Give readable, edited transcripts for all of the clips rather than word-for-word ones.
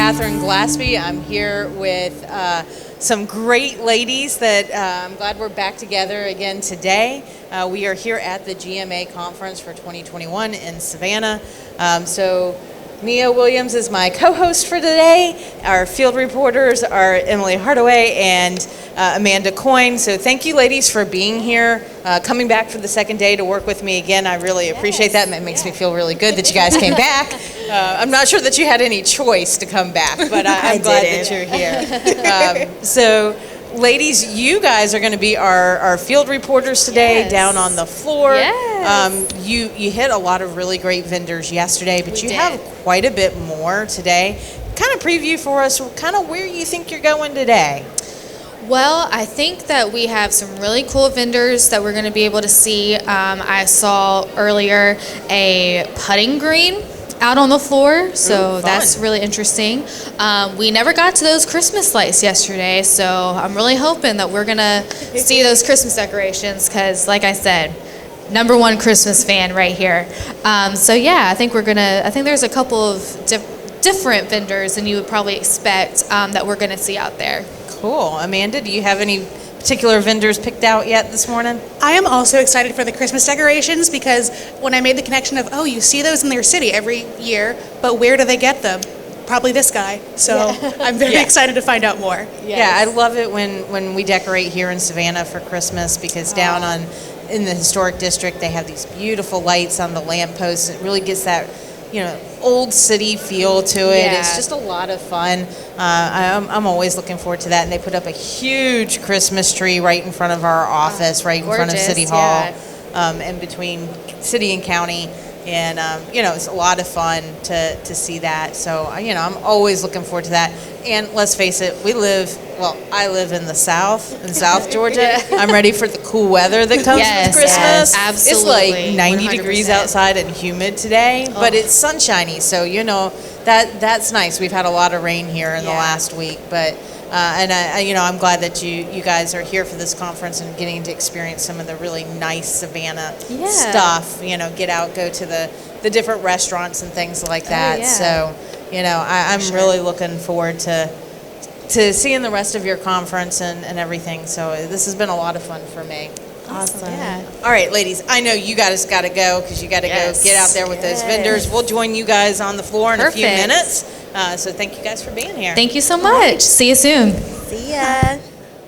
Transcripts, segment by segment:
Catherine Glaspie. I'm here with some great ladies that I'm glad we're back together again today. We are here at the GMA conference for 2021 in Savannah. So Mia Williams is my co-host for today. Our field reporters are Emily Hardaway and Amanda Coyne. So thank you, ladies, for being here, coming back for the second day to work with me again. I really appreciate that, and it makes me feel really good that you guys came back. I'm not sure that you had any choice to come back, but I'm glad that you're here. So, ladies, you guys are going to be our field reporters today down on the floor. Yes. You hit a lot of really great vendors yesterday, but you have quite a bit more today. Kind of preview for us kind of where you think you're going today. Well, I think that we have some really cool vendors that we're going to be able to see. I saw earlier a putting green out on the floor, so that's really interesting. We never got to those Christmas lights yesterday, so I'm really hoping that we're going to see those Christmas decorations because, like I said, #1 Christmas fan right here. So yeah, I think there's a couple of different vendors than you would probably expect that we're going to see out there. Cool. Amanda, do you have any particular vendors picked out yet this morning? I am also excited for the Christmas decorations because when I made the connection of, you see those in their city every year, but where do they get them? Probably this guy. So I'm very excited to find out more. Yes. Yeah, I love it when we decorate here in Savannah for Christmas because down in the historic district they have these beautiful lights on the lampposts. It really gets that old city feel to it. Yeah. It's just a lot of fun. I'm always looking forward to that. And they put up a huge Christmas tree right in front of our office, right in front of City Hall, in between city and county. And, it's a lot of fun to see that. So, I'm always looking forward to that. And let's face it, I live in the South, in South Georgia. I'm ready for the cool weather that comes with Christmas. Absolutely. It's like 90 degrees outside and humid today, but it's sunshiny. So, that's nice. We've had a lot of rain here in the last week, but I'm glad that you guys are here for this conference and getting to experience some of the really nice Savannah stuff. Get out, go to the different restaurants and things like that. So, I'm really looking forward to seeing the rest of your conference and everything. So this has been a lot of fun for me. Awesome. Yeah. All right, ladies, I know you guys got to go because you got to go get out there with those vendors. We'll join you guys on the floor in a few minutes. So thank you guys for being here. Thank you so much. See you soon. See ya.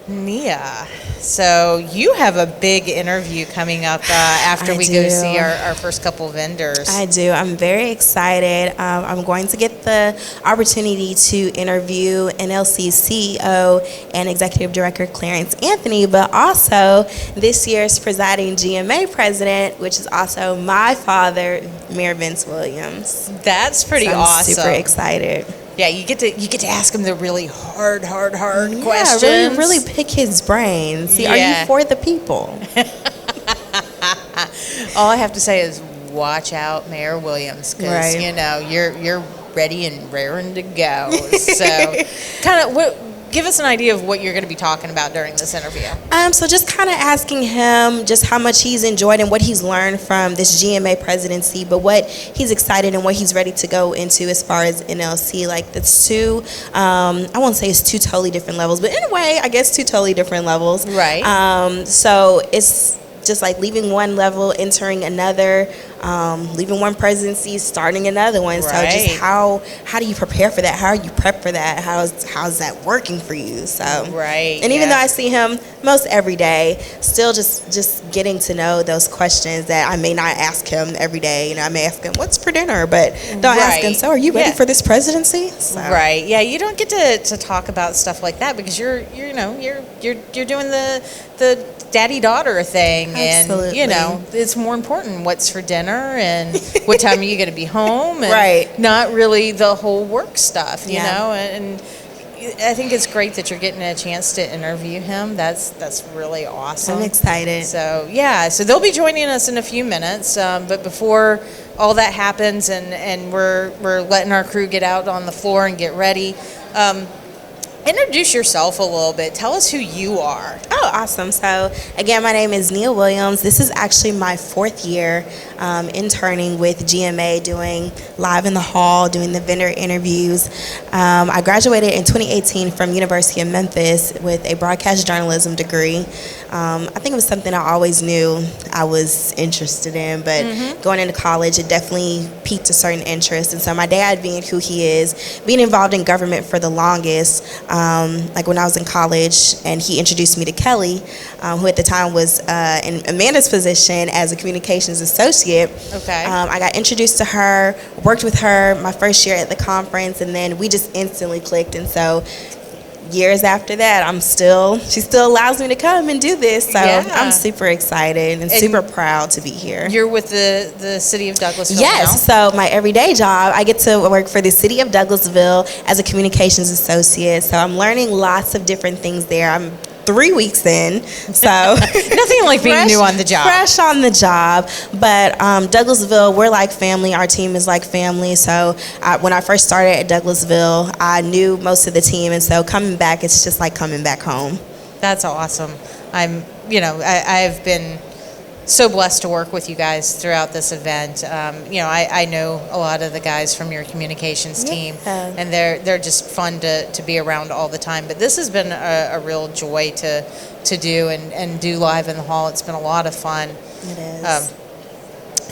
Mia, so you have a big interview coming up after we go see our first couple vendors. I do. I'm very excited. I'm going to get the opportunity to interview NLC's CEO and Executive Director Clarence Anthony, but also this year's presiding GMA president, which is also my father, Mayor Vince Williams. That's pretty awesome. I'm super excited. Yeah, you get to ask him the really hard questions. Yeah, really pick his brain. See, are you for the people? All I have to say is watch out, Mayor Williams, because you're ready and raring to go. So, give us an idea of what you're going to be talking about during this interview. So just kind of asking him just how much he's enjoyed and what he's learned from this GMA presidency, but what he's excited and what he's ready to go into as far as NLC. Like that's two, I won't say it's two totally different levels, but in a way, I guess two totally different levels. Right. So it's just like leaving one level, entering another, leaving one presidency, starting another one. Right. So just how do you prepare for that? How are you prepped for that? How's that working for you? So and even though I see him most every day, still just getting to know those questions that I may not ask him every day. I may ask him, "What's for dinner?" But don't ask him, "So are you ready for this presidency?" So. Right. Yeah. You don't get to talk about stuff like that because you're doing the daddy-daughter thing. Absolutely. And it's more important what's for dinner and what time are you going to be home and not really the whole work stuff, you know. And I think it's great that you're getting a chance to interview him. That's really awesome. I'm excited. So so they'll be joining us in a few minutes, but before all that happens and we're letting our crew get out on the floor and get ready, introduce yourself a little bit. Tell us who you are. Oh, awesome. So, again, my name is Nia Williams. This is actually my 4th year interning with GMA, doing Live in the Hall, doing the vendor interviews. I graduated in 2018 from University of Memphis with a broadcast journalism degree. I think it was something I always knew I was interested in, but going into college, it definitely piqued a certain interest. And so my dad, being who he is, being involved in government for the longest, like when I was in college, and he introduced me to Kelly, who at the time was in Amanda's position as a communications associate. Okay. I got introduced to her, worked with her my first year at the conference, and then we just instantly clicked. And so years after that, she still allows me to come and do this. So I'm super excited and super proud to be here. You're with the city of Douglasville Yes, now? so my everyday job, I get to work for the city of Douglasville as a communications associate. So I'm learning lots of different things there. I'm 3 weeks in, so nothing like being new on the job. Fresh on the job, but Douglasville, we're like family. Our team is like family. So when I first started at Douglasville, I knew most of the team, and so coming back, it's just like coming back home. That's awesome. I've been so blessed to work with you guys throughout this event. I know a lot of the guys from your communications team, and they're just fun to be around all the time. But this has been a real joy to do and do Live in the Hall. It's been a lot of fun. It is.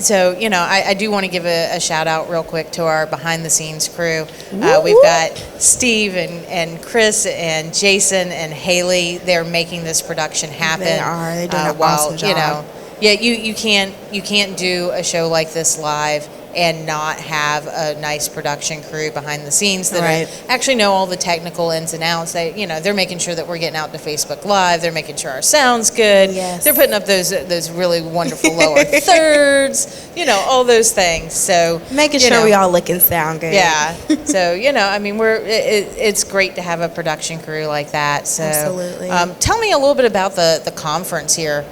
So, I do want to give a shout out real quick to our behind the scenes crew. We've got Steve and Chris and Jason and Haley. They're making this production happen. They are. They're doing an awesome job. You can't do a show like this live and not have a nice production crew behind the scenes that actually know all the technical ins and outs. They're making sure that we're getting out to Facebook Live. They're making sure our sound's good. Yes. They're putting up those really wonderful lower thirds. All those things. So making sure we all look and sound good. Yeah. So it's great to have a production crew like that. So absolutely. Tell me a little bit about the conference here.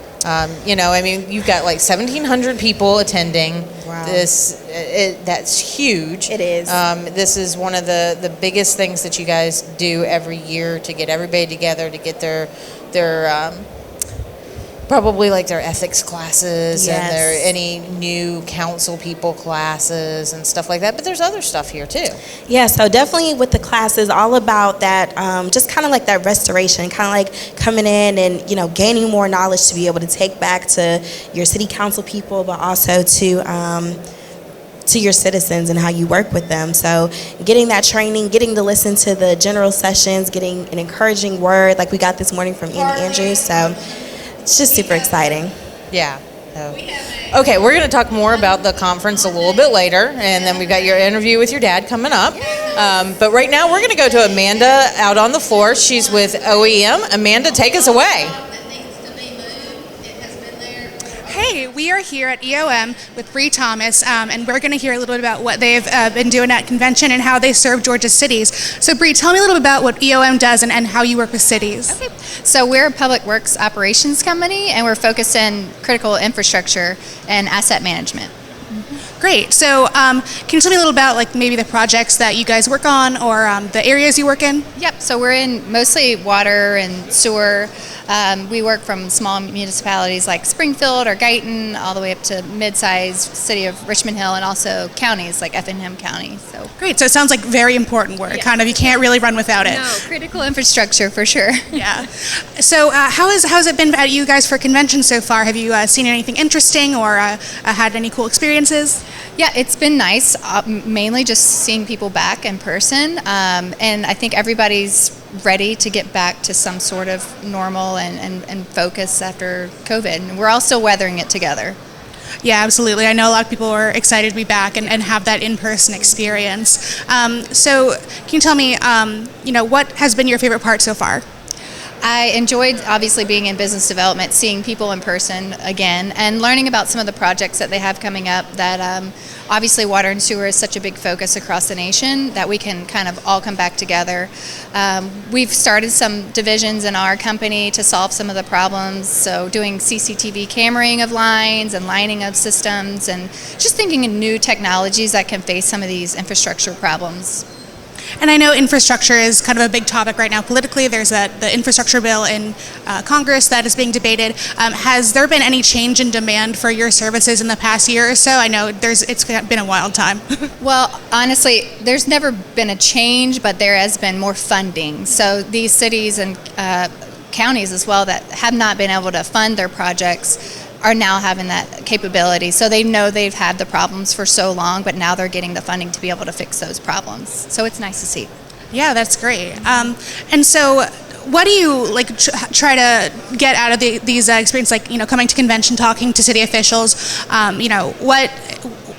You've got like 1,700 people attending. Wow. That's huge. It is. This is one of the biggest things that you guys do every year to get everybody together, to get their probably like their ethics classes and their any new council people classes and stuff like that. But there's other stuff here too. Yeah, so definitely with the classes, all about that, just kind of like that restoration, kind of like coming in and, gaining more knowledge to be able to take back to your city council people, but also to your citizens and how you work with them. So getting that training, getting to listen to the general sessions, getting an encouraging word like we got this morning from Emc Engineering. So it's just super exciting. Yeah. Okay, we're going to talk more about the conference a little bit later, and then we've got your interview with your dad coming up. But right now, we're going to go to Amanda out on the floor. She's with OEM. Amanda, take us away. Hey, we are here at EOM with Bree Thomas, and we're going to hear a little bit about what they've been doing at convention and how they serve Georgia's cities. So Bree, tell me a little bit about what EOM does and how you work with cities. Okay. So we're a public works operations company, and we're focused in critical infrastructure and asset management. Great. So can you tell me a little about like maybe the projects that you guys work on or the areas you work in? Yep. So we're in mostly water and sewer. We work from small municipalities like Springfield or Guyton all the way up to mid-sized city of Richmond Hill, and also counties like Effingham County. So great. So it sounds like very important work. Kind of, you can't really run without it. No, critical infrastructure for sure. Yeah. So how's it been at you guys for convention so far? Have you seen anything interesting or had any cool experiences? Yeah, it's been nice. Mainly just seeing people back in person, and I think everybody's ready to get back to some sort of normal and focus after COVID. And we're all still weathering it together. Yeah, absolutely. I know a lot of people are excited to be back and have that in-person experience. So can you tell me, what has been your favorite part so far? I enjoyed obviously being in business development, seeing people in person again, and learning about some of the projects that they have coming up that obviously water and sewer is such a big focus across the nation that we can kind of all come back together. We've started some divisions in our company to solve some of the problems, so doing CCTV cameraing of lines and lining of systems, and just thinking of new technologies that can face some of these infrastructure problems. And I know infrastructure is kind of a big topic right now politically. There's the infrastructure bill in Congress that is being debated. Has there been any change in demand for your services in the past year or so? I know it's been a wild time. Well, honestly, there's never been a change, but there has been more funding. So these cities and counties as well that have not been able to fund their projects are now having that capability. So they know they've had the problems for so long, but now they're getting the funding to be able to fix those problems. So it's nice to see. Yeah, that's great. And so what do you try to get out of these experiences, coming to convention, talking to city officials? What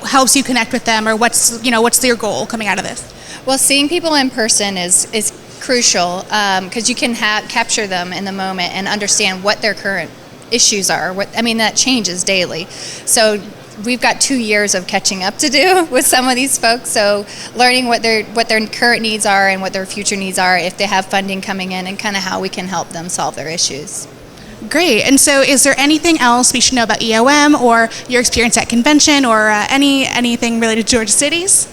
helps you connect with them, or what's their goal coming out of this? Well, seeing people in person is crucial because you can capture them in the moment and understand what their current issues are. That changes daily. So we've got 2 years of catching up to do with some of these folks. So learning what their current needs are and what their future needs are, if they have funding coming in, and kind of how we can help them solve their issues. Great. And so is there anything else we should know about EOM or your experience at convention, or anything related to Georgia cities?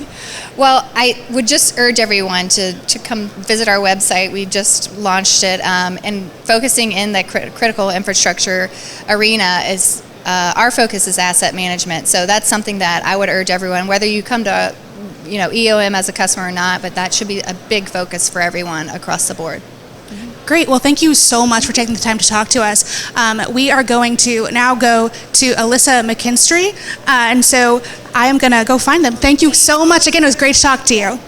Well, I would just urge everyone to come visit our website. We just launched it, and focusing in the critical infrastructure arena is our focus is asset management. So that's something that I would urge everyone, whether you come to EOM as a customer or not, but that should be a big focus for everyone across the board. Great. Well, thank you so much for taking the time to talk to us. We are going to now go to Alyssa Mckinstry, and so I am going to go find them. Thank you so much. Again, it was great to talk to you.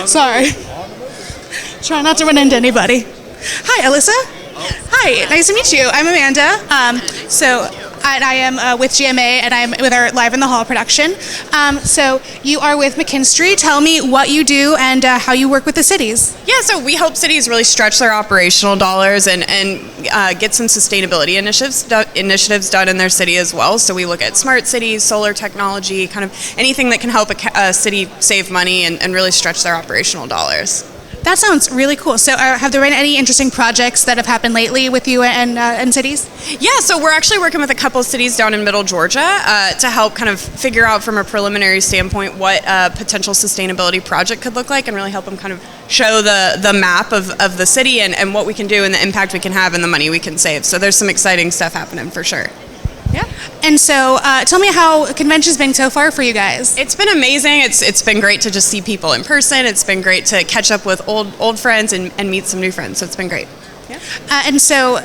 Sorry. Try not to run into anybody. Hi, Alyssa. Hi, nice to meet you. I'm Amanda. I am with GMA, and I'm with our Live in the Hall production. So you are with Mckinstry. Tell me what you do and how you work with the cities. Yeah, so we help cities really stretch their operational dollars and get some sustainability initiatives done in their city as well. So we look at smart cities, solar technology, kind of anything that can help a city save money and really stretch their operational dollars. That sounds really cool. So have there been any interesting projects that have happened lately with you and cities? Yeah, so we're actually working with a couple cities down in Middle Georgia to help kind of figure out from a preliminary standpoint what a potential sustainability project could look like, and really help them kind of show the map of the city and what we can do and the impact we can have and the money we can save. So there's some exciting stuff happening for sure. Yeah. And so tell me how convention's been so far for you guys. It's been amazing. It's been great to just see people in person. It's been great to catch up with old friends and meet some new friends. So it's been great. Yeah. And so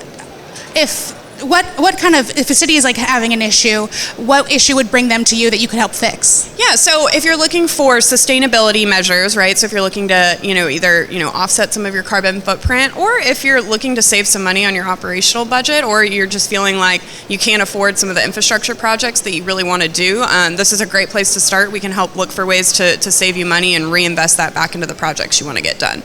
what kind of, if a city is having an issue, what issue would bring them to you that you could help fix? Yeah, so if you're looking for sustainability measures, right? So if you're looking to, either, offset some of your carbon footprint, or if you're looking to save some money on your operational budget, or you're just feeling like you can't afford some of the infrastructure projects that you really want to do, this is a great place to start. We can help look for ways to save you money and reinvest that back into the projects you want to get done.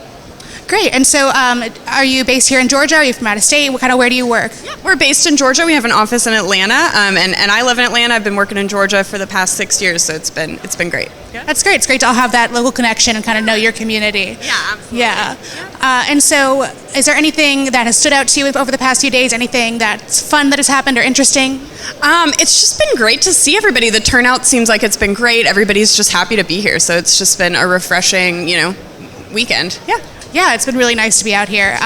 Great. And so are you based here in Georgia? Are you from out of state? Where do you work? Yeah, we're based in Georgia. We have an office in Atlanta, and I live in Atlanta. I've been working in Georgia for the past 6 years, so it's been great. Yeah. That's great. It's great to all have that local connection and kind of know your community. Yeah, absolutely. Yeah. And so is there anything that has stood out to you over the past few days? Anything that's fun that has happened or interesting? It's just been great to see everybody. The turnout seems like it's been great. Everybody's just happy to be here, so it's just been a refreshing, weekend. Yeah. Yeah, it's been really nice to be out here.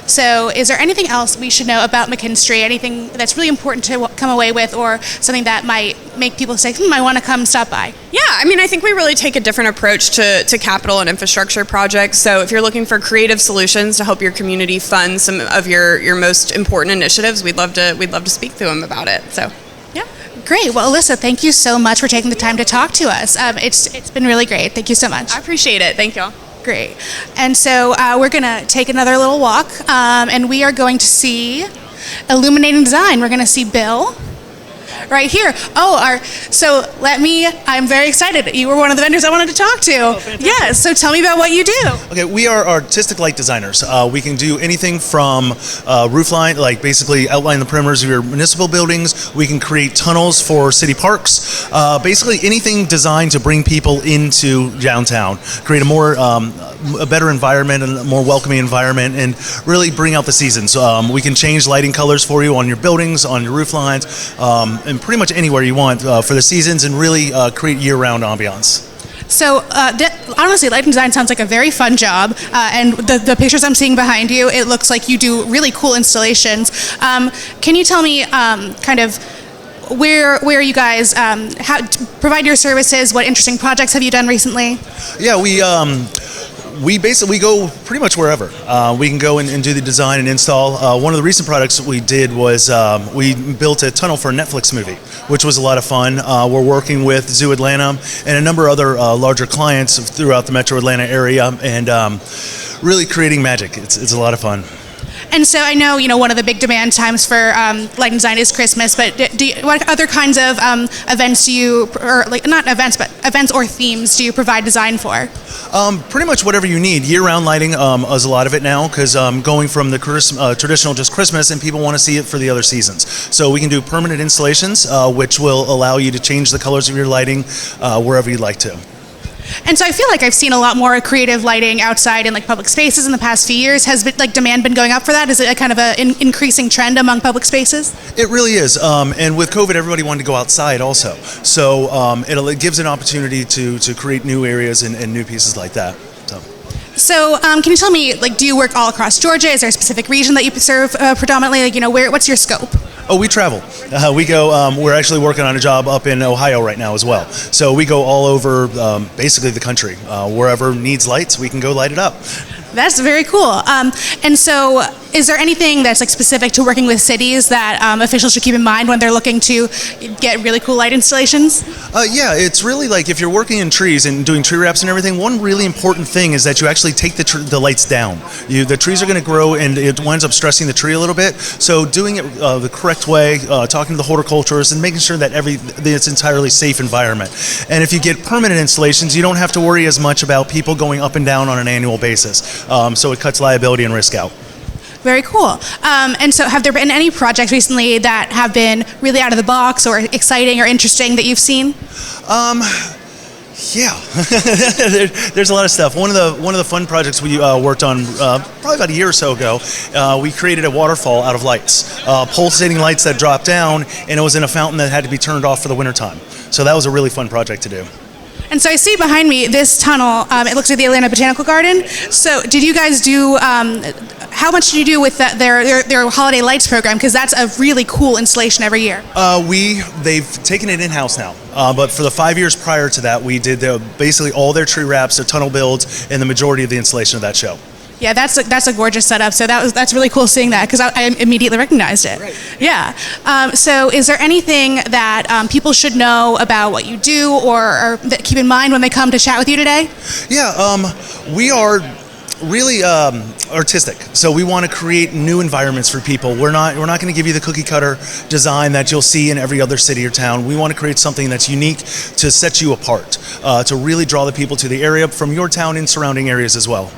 So is there anything else we should know about Mckinstry? Anything that's really important to come away with, or something that might make people say, I want to come stop by? Yeah, I think we really take a different approach to capital and infrastructure projects. So if you're looking for creative solutions to help your community fund some of your most important initiatives, we'd love to speak to them about it. So. Yeah. Great. Well, Alyssa, thank you so much for taking the time to talk to us. It's been really great. Thank you so much. I appreciate it. Thank y'all. Great. And so we're going to take another little walk, and we are going to see Illuminating Design. We're going to see Bill right here. I'm very excited. You were one of the vendors I wanted to talk to. Oh, fantastic. Yeah, so tell me about what you do. Okay, we are artistic light designers. We can do anything from roof line, basically outline the perimeters of your municipal buildings. We can create tunnels for city parks. Basically anything designed to bring people into downtown, create a more a better environment and a more welcoming environment, and really bring out the seasons. We can change lighting colors for you on your buildings, on your roof lines, and pretty much anywhere you want for the seasons, and really create year-round ambiance. So honestly, lighting design sounds like a very fun job, and the pictures I'm seeing behind you, it looks like you do really cool installations. Can you tell me kind of where you guys provide your services? What interesting projects have you done recently? Yeah, we basically go pretty much wherever. We can go and do the design and install. One of the recent projects that we did was we built a tunnel for a Netflix movie, which was a lot of fun. We're working with Zoo Atlanta and a number of other larger clients throughout the Metro Atlanta area, and really creating magic. It's a lot of fun. And so I know, one of the big demand times for lighting design is Christmas, but what other kinds of events do you, or like not events, but events or themes do you provide design for? Pretty much whatever you need. Year-round lighting is a lot of it now, because going from the traditional just Christmas, and people want to see it for the other seasons. So we can do permanent installations, which will allow you to change the colors of your lighting wherever you'd like to. And so I feel like I've seen a lot more creative lighting outside in like public spaces in the past few years. Has demand been going up for that? Is it a kind of an increasing trend among public spaces? It really is. And with COVID, everybody wanted to go outside also. So it gives an opportunity to create new areas and new pieces like that. So can you tell me, do you work all across Georgia? Is there a specific region that you serve predominantly? What's your scope? Oh, we travel. We go. We're actually working on a job up in Ohio right now as well. So we go all over, basically the country. Wherever needs lights, we can go light it up. That's very cool. And so, is there anything that's specific to working with cities that officials should keep in mind when they're looking to get really cool light installations? Yeah, it's really if you're working in trees and doing tree wraps and everything, one really important thing is that you actually take the lights down. The trees are going to grow, and it winds up stressing the tree a little bit. So doing it the correct way, talking to the horticulturists, and making sure that it's entirely safe environment. And if you get permanent installations, you don't have to worry as much about people going up and down on an annual basis. So it cuts liability and risk out. Very cool. And so have there been any projects recently that have been really out of the box or exciting or interesting that you've seen? Yeah, there's a lot of stuff. One of the fun projects we worked on probably about a year or so ago, we created a waterfall out of lights, pulsating lights that drop down, and it was in a fountain that had to be turned off for the wintertime. So that was a really fun project to do. And so I see behind me this tunnel. It looks like the Atlanta Botanical Garden. So did you guys do? How much did you do with their holiday lights program? Because that's a really cool installation every year. They've taken it in-house now, but for the 5 years prior to that, we did basically all their tree wraps, their tunnel builds, and the majority of the installation of that show. Yeah, that's a gorgeous setup. So that's really cool seeing that, because I immediately recognized it. Right. Yeah. So is there anything that people should know about what you do, or that keep in mind when they come to chat with you today? Yeah, we are really artistic, so we want to create new environments for people. We're not going to give you the cookie cutter design that you'll see in every other city or town. We want to create something that's unique to set you apart, to really draw the people to the area from your town and surrounding areas as well.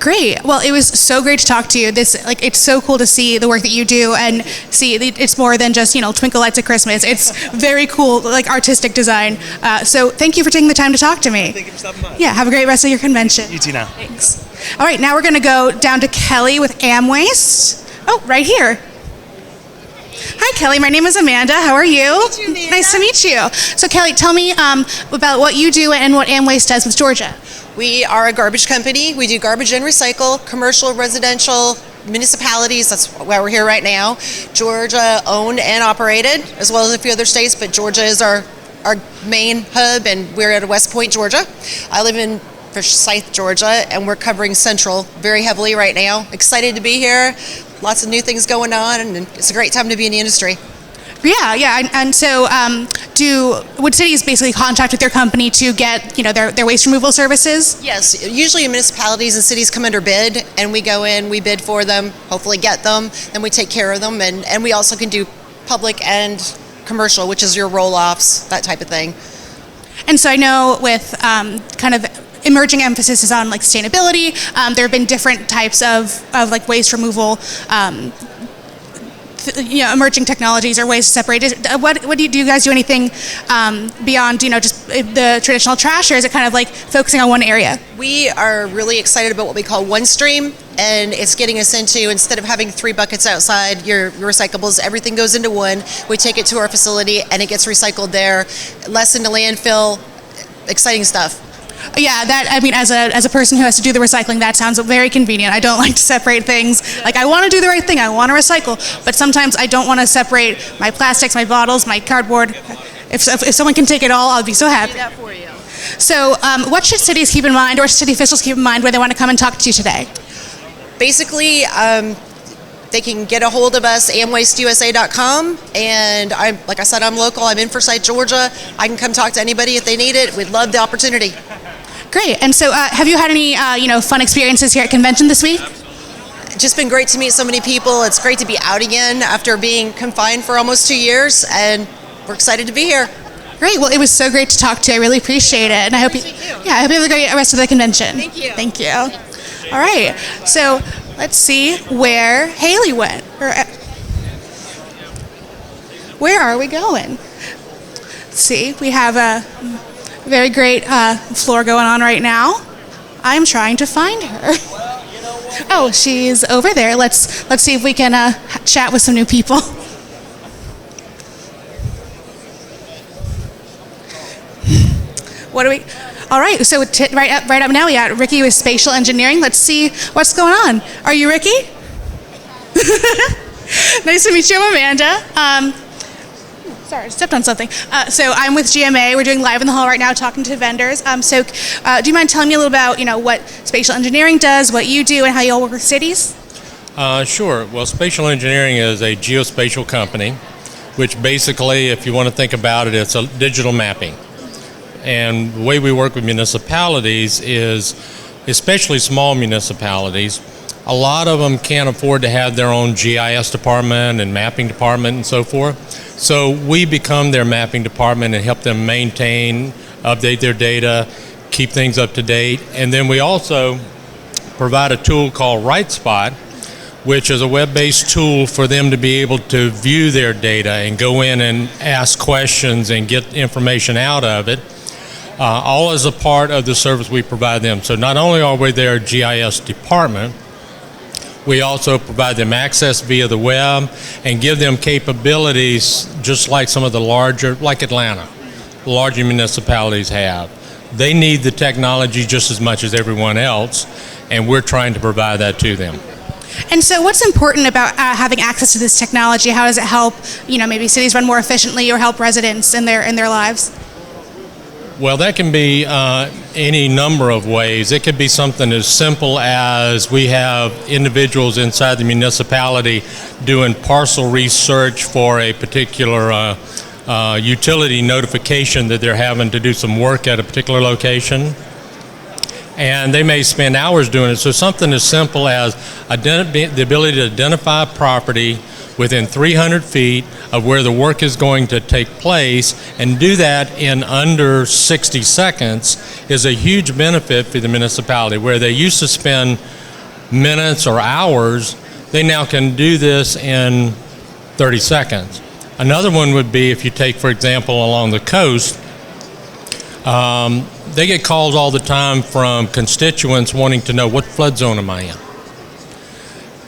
Great. Well, it was so great to talk to you. It's so cool to see the work that you do, and see it's more than just twinkle lights at Christmas. It's very cool, artistic design. So thank you for taking the time to talk to me. Thank you for stopping by. Yeah. Have a great rest of your convention. You too now. Thanks. All right. Now we're going to go down to Kelly with Amwaste. Oh, right here. Hi, Kelly. My name is Amanda. How are you? Nice to meet you, Amanda. Nice to meet you. So, Kelly, tell me about what you do and what Amwaste does with Georgia. We are a garbage company. We do garbage and recycle, commercial, residential, municipalities. That's why we're here right now. Georgia owned and operated, as well as a few other states, but Georgia is our main hub, and we're at West Point, Georgia. I live in Forsyth, Georgia, and we're covering Central very heavily right now. Excited to be here. Lots of new things going on, and it's a great time to be in the industry. Yeah, and so would cities basically contract with their company to get their waste removal services? Yes, usually municipalities and cities come under bid, and we go in, we bid for them, hopefully get them, then we take care of them, and we also can do public and commercial, which is your roll-offs, that type of thing. And so I know with kind of emerging emphasis is on sustainability. There have been different types of waste removal emerging technologies or ways to separate. What do you guys do anything beyond just the traditional trash, or is it kind of like focusing on one area? We are really excited about what we call one stream, and it's getting us into, instead of having 3 buckets outside your recyclables, everything goes into one. We take it to our facility and it gets recycled there, less into landfill. Exciting stuff. Yeah, as a person who has to do the recycling, that sounds very convenient. I don't like to separate things. Like, I want to do the right thing, I want to recycle, but sometimes I don't want to separate my plastics, my bottles, my cardboard. If someone can take it all, I'll be so happy. Do that for you. So what should cities keep in mind, or city officials keep in mind, when they want to come and talk to you today? Basically, they can get a hold of us, amwasteusa.com, and like I said, I'm local. I'm in Forsyth, Georgia. I can come talk to anybody if they need it. We'd love the opportunity. Great. And so have you had any fun experiences here at convention this week? Just been great to meet so many people. It's great to be out again after being confined for almost 2 years, and we're excited to be here. Great. Well, it was so great to talk to you. I really appreciate it, and I hope you have a great rest of the convention. Thank you. Thank you. All right. So let's see where Haley went. Where are we going? Let's see. We have a very great floor going on right now. I'm trying to find her. Oh, she's over there. Let's see if we can chat with some new people. All right, so right up now we got Ricky with Spatial Engineering. Let's see what's going on. Are you Ricky? Nice to meet you, I'm Amanda. Sorry, I stepped on something. So I'm with GMA. We're doing Live in the Hall right now, talking to vendors. Do you mind telling me a little about what Spatial Engineering does, what you do, and how you all work with cities? Sure. Well, Spatial Engineering is a geospatial company, which basically, if you want to think about it, it's a digital mapping. And the way we work with municipalities is, especially small municipalities, a lot of them can't afford to have their own GIS department and mapping department and so forth. So we become their mapping department and help them maintain, update their data, keep things up to date. And then we also provide a tool called RightSpot, which is a web-based tool for them to be able to view their data and go in and ask questions and get information out of it. All as a part of the service we provide them. So not only are we their GIS department, we also provide them access via the web and give them capabilities just like some of the larger, like Atlanta, larger municipalities have. They need the technology just as much as everyone else, and we're trying to provide that to them. And so what's important about having access to this technology? How does it help, maybe cities run more efficiently or help residents in their lives? Well, that can be any number of ways. It could be something as simple as we have individuals inside the municipality doing parcel research for a particular utility notification that they're having to do some work at a particular location. And they may spend hours doing it. So something as simple as the ability to identify property within 300 feet of where the work is going to take place and do that in under 60 seconds is a huge benefit for the municipality. Where they used to spend minutes or hours, they now can do this in 30 seconds. Another one would be if you take, for example, along the coast, they get calls all the time from constituents wanting to know what flood zone am I in.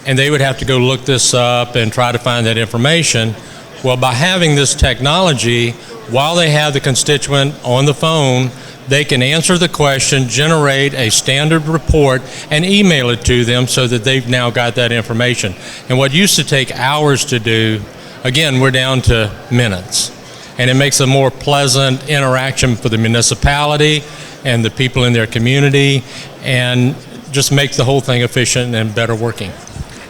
And they would have to go look this up and try to find that information. Well, by having this technology, while they have the constituent on the phone, they can answer the question, generate a standard report, and email it to them so that they've now got that information. And what used to take hours to do, again, we're down to minutes. And it makes a more pleasant interaction for the municipality and the people in their community, and just makes the whole thing efficient and better working.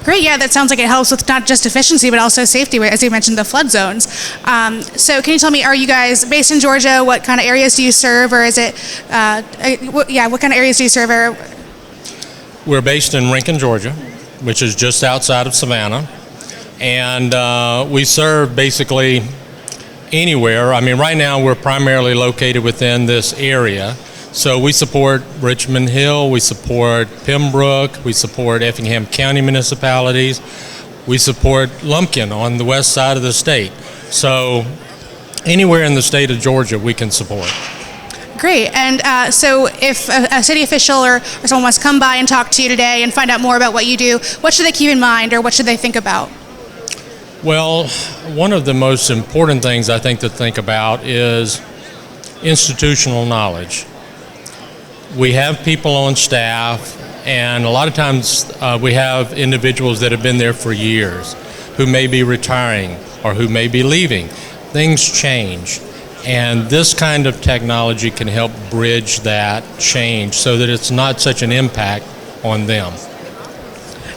Great, yeah, that sounds like it helps with not just efficiency, but also safety, as you mentioned, the flood zones. So can you tell me, are you guys based in Georgia? What kind of areas do you serve, or is it, what kind of areas do you serve? We're based in Rincon, Georgia, which is just outside of Savannah. And we serve basically anywhere. I mean, right now we're primarily located within this area. So we support Richmond Hill, we support Pembroke, we support Effingham County municipalities. We support Lumpkin on the west side of the state. So anywhere in the state of Georgia we can support. Great. And so if a city official or someone wants to come by and talk to you today and find out more about what you do, what should they keep in mind or what should they think about? Well, one of the most important things I think to think about is institutional knowledge. We have people on staff, and a lot of times we have individuals that have been there for years who may be retiring or who may be leaving. Things change. And this kind of technology can help bridge that change so that it's not such an impact on them.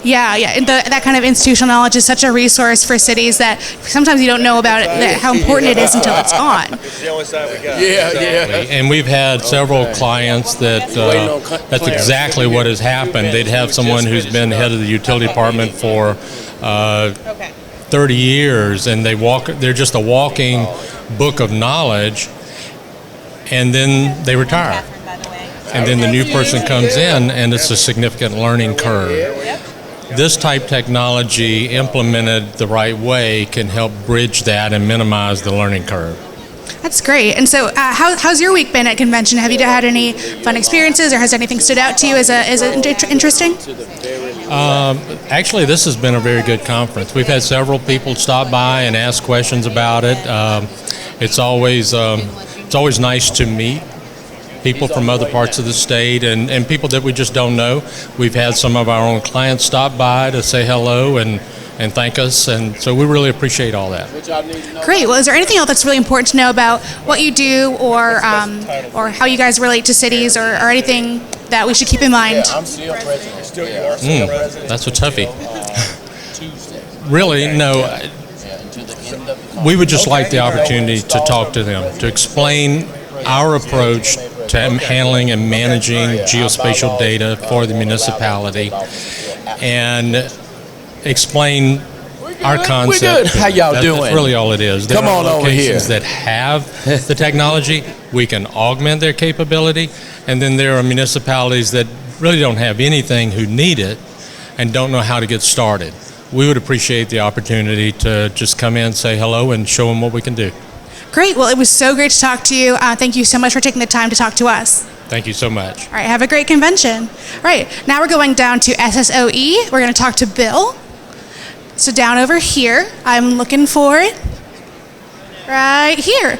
Yeah. And that kind of institutional knowledge is such a resource for cities that sometimes you don't know about it, how important it is until it's gone. It's the only side we got. Exactly. And we've had several clients that that's exactly what has happened. They'd have someone who's been head of the utility department for 30 years, and they're just a walking book of knowledge, and then they retire. And then the new person comes in, and it's a significant learning curve. This type technology implemented the right way can help bridge that and minimize the learning curve. That's great. And so how's your week been at convention? Have you had any fun experiences, or has anything stood out to you as interesting? Actually, this has been a very good conference. We've had several people stop by and ask questions about it. It's always nice to meet people from other parts of the state and people that we just don't know. We've had some of our own clients stop by to say hello and thank us, and so we really appreciate all that. Great. Well, is there anything else that's really important to know about what you do or how you guys relate to cities or anything that we should keep in mind? That's a toughie. Really, no. We would just like the opportunity to talk to them, to explain our approach to handling and managing geospatial data for the municipality, and explain our concept. How y'all doing? That's really all it is. Come on over here. There are locations that have the technology. We can augment their capability, and then there are municipalities that really don't have anything who need it and don't know how to get started. We would appreciate the opportunity to just come in, say hello, and show them what we can do. Great. Well, it was so great to talk to you. Thank you so much for taking the time to talk to us. Thank you so much. All right. Have a great convention. All right. Now we're going down to SSOE. We're going to talk to Bill. So down over here, I'm looking for it. Right here.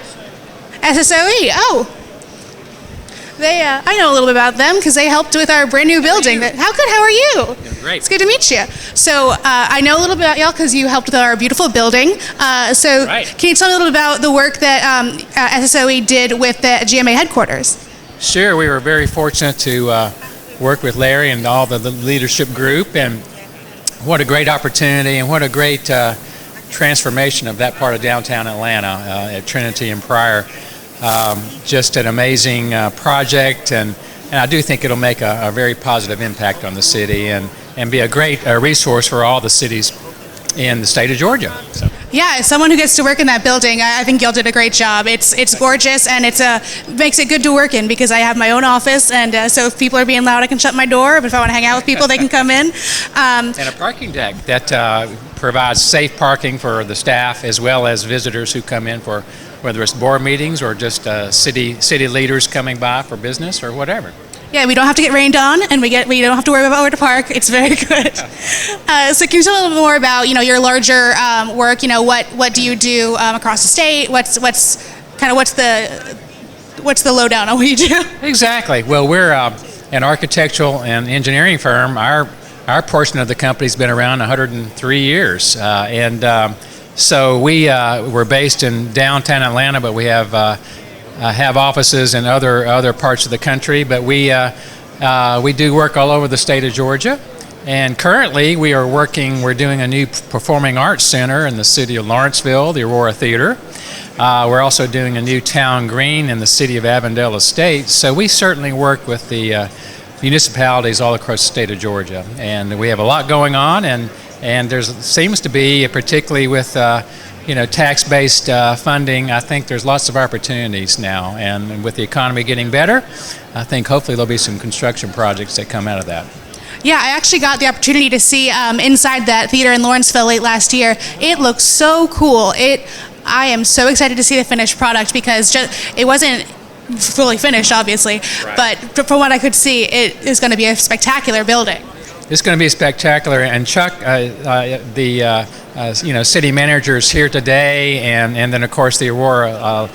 SSOE. Oh. I know a little bit about them because they helped with our brand new building. How good? How are you? Great. It's good to meet you. So I know a little bit about y'all because you helped with our beautiful building. Can you tell me a little about the work that SSOE did with the GMA headquarters? Sure. We were very fortunate to work with Larry and all the leadership group, and what a great opportunity and what a great transformation of that part of downtown Atlanta at Trinity and Pryor. Just an amazing project, and I do think it'll make a very positive impact on the city and be a great resource for all the cities in the state of Georgia. So. Yeah, as someone who gets to work in that building, I think y'all did a great job. It's gorgeous, and makes it good to work in because I have my own office, and so if people are being loud, I can shut my door, but if I want to hang out with people, they can come in. And a parking deck that provides safe parking for the staff as well as visitors who come in for whether it's board meetings or just city leaders coming by for business or whatever. Yeah, we don't have to get rained on, and we don't have to worry about where to park. It's very good. So can you tell a little bit more about your larger work? What do you do across the state? What's the lowdown on what you do? Exactly. Well, we're an architectural and engineering firm. Our portion of the company's been around 103 years, so we're based in downtown Atlanta, but we have offices in other parts of the country. But we do work all over the state of Georgia, and currently we're doing a new performing arts center in the city of Lawrenceville, the Aurora Theater. We're also doing a new town green in the city of Avondale Estates. So we certainly work with the municipalities all across the state of Georgia, and we have a lot going on, and there seems to be, particularly with tax-based funding, I think there's lots of opportunities now, and with the economy getting better, I think hopefully there'll be some construction projects that come out of that. Yeah, I actually got the opportunity to see inside that theater in Lawrenceville late last year. It looks so cool. I am so excited to see the finished product because it wasn't fully finished, obviously, but from what I could see, it is going to be a spectacular building. It's going to be spectacular, and Chuck, city managers here today, and then of course the Aurora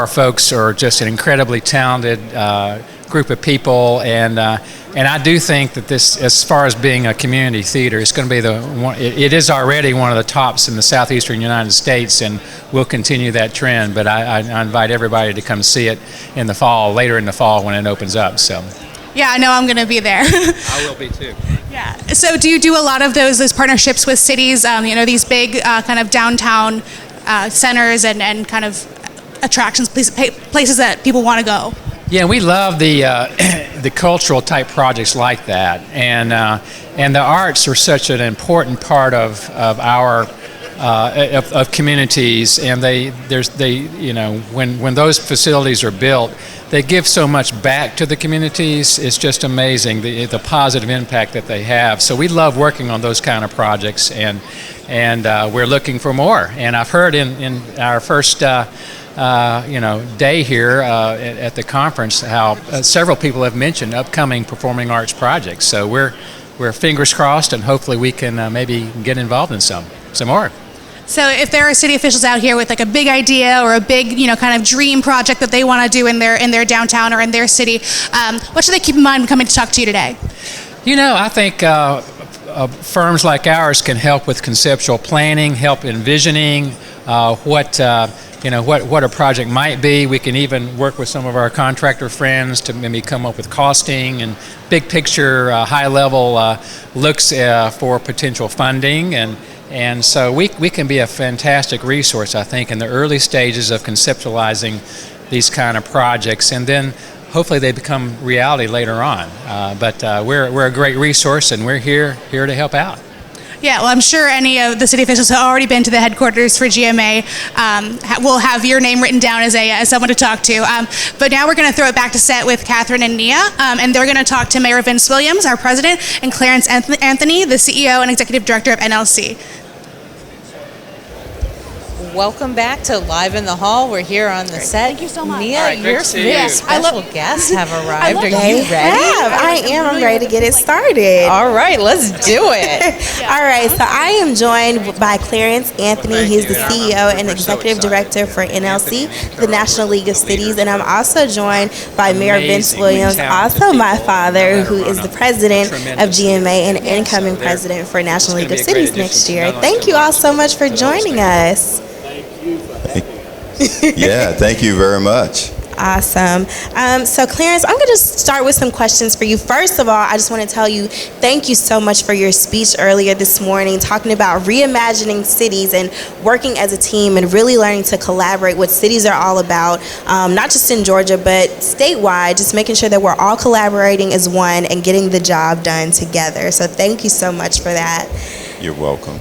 folks are just an incredibly talented group of people, and I do think that this, as far as being a community theater, it's going to be it is already one of the tops in the southeastern United States, and we'll continue that trend. But I invite everybody to come see it later in the fall when it opens up. So. Yeah, I know I'm going to be there. I will be too. Yeah. So do you do a lot of those partnerships with cities? These big kind of downtown centers and kind of attractions, places that people want to go. Yeah, we love the cultural type projects like that, and the arts are such an important part of our of communities, and when those facilities are built, they give so much back to the communities. It's just amazing the positive impact that they have. So we love working on those kind of projects, and we're looking for more. And I've heard in our first day here at the conference how several people have mentioned upcoming performing arts projects. So we're fingers crossed, and hopefully we can maybe get involved in some more. So if there are city officials out here with like a big idea or a big, kind of dream project that they want to do in their downtown or in their city, what should they keep in mind when coming to talk to you today? I think firms like ours can help with conceptual planning, help envisioning what a project might be. We can even work with some of our contractor friends to maybe come up with costing and big picture, high level looks for potential funding, and so we can be a fantastic resource, I think, in the early stages of conceptualizing these kind of projects, and then hopefully they become reality later on. But we're a great resource, and we're here to help out. Yeah, well, I'm sure any of the city officials who have already been to the headquarters for GMA will have your name written down as someone to talk to. But now we're going to throw it back to set with Catherine and Nia, and they're going to talk to Mayor Vince Williams, our president, and Clarence Anthony, the CEO and executive director of NLC. Welcome back to Live in the Hall. We're here on the set. Thank you so much. Nia, right, your very special guests have arrived. Are you ready? I am. I'm ready to get it started. All right, let's do it. All right, so I am joined by Clarence Anthony. He's the CEO and executive director for NLC, the National League of Cities, and I'm also joined by Mayor Vince Williams, also my father, who is the president of GMA and incoming president for National League of Cities next year. Thank you all so much for joining us. Yeah, thank you very much. Awesome. So Clarence, I'm going to start with some questions for you. First of all, I just want to tell you thank you so much for your speech earlier this morning, talking about reimagining cities and working as a team and really learning to collaborate, what cities are all about, not just in Georgia, but statewide, just making sure that we're all collaborating as one and getting the job done together. So thank you so much for that. You're welcome.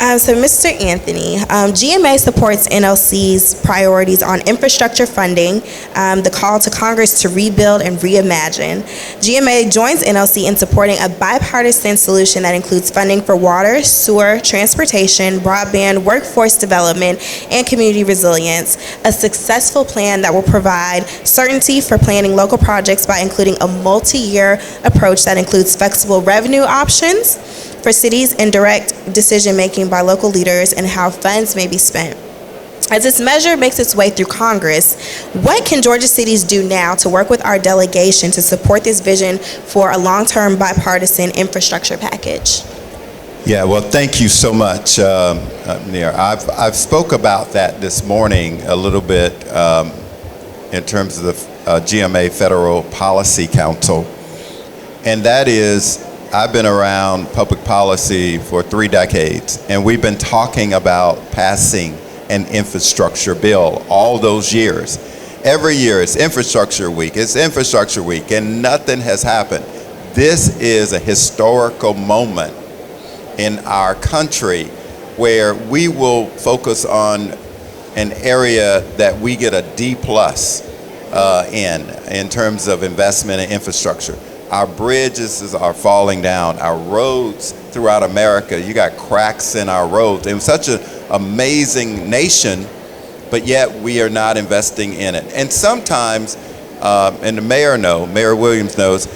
So Mr. Anthony, GMA supports NLC's priorities on infrastructure funding, the call to Congress to rebuild and reimagine. GMA joins NLC in supporting a bipartisan solution that includes funding for water, sewer, transportation, broadband, workforce development, and community resilience, a successful plan that will provide certainty for planning local projects by including a multi-year approach that includes flexible revenue options for cities and direct decision-making by local leaders and how funds may be spent. As this measure makes its way through Congress, what can Georgia cities do now to work with our delegation to support this vision for a long-term bipartisan infrastructure package? Yeah, well, thank you so much, Nia. I've spoke about that this morning a little bit in terms of the GMA Federal Policy Council, and that is, I've been around public policy for 3 decades, and we've been talking about passing an infrastructure bill all those years. Every year it's infrastructure week, and nothing has happened. This is a historical moment in our country where we will focus on an area that we get a D+ in terms of investment in infrastructure. Our bridges are falling down. Our roads throughout America, you got cracks in our roads. It was such an amazing nation, but yet we are not investing in it. And sometimes, and the Mayor Williams knows,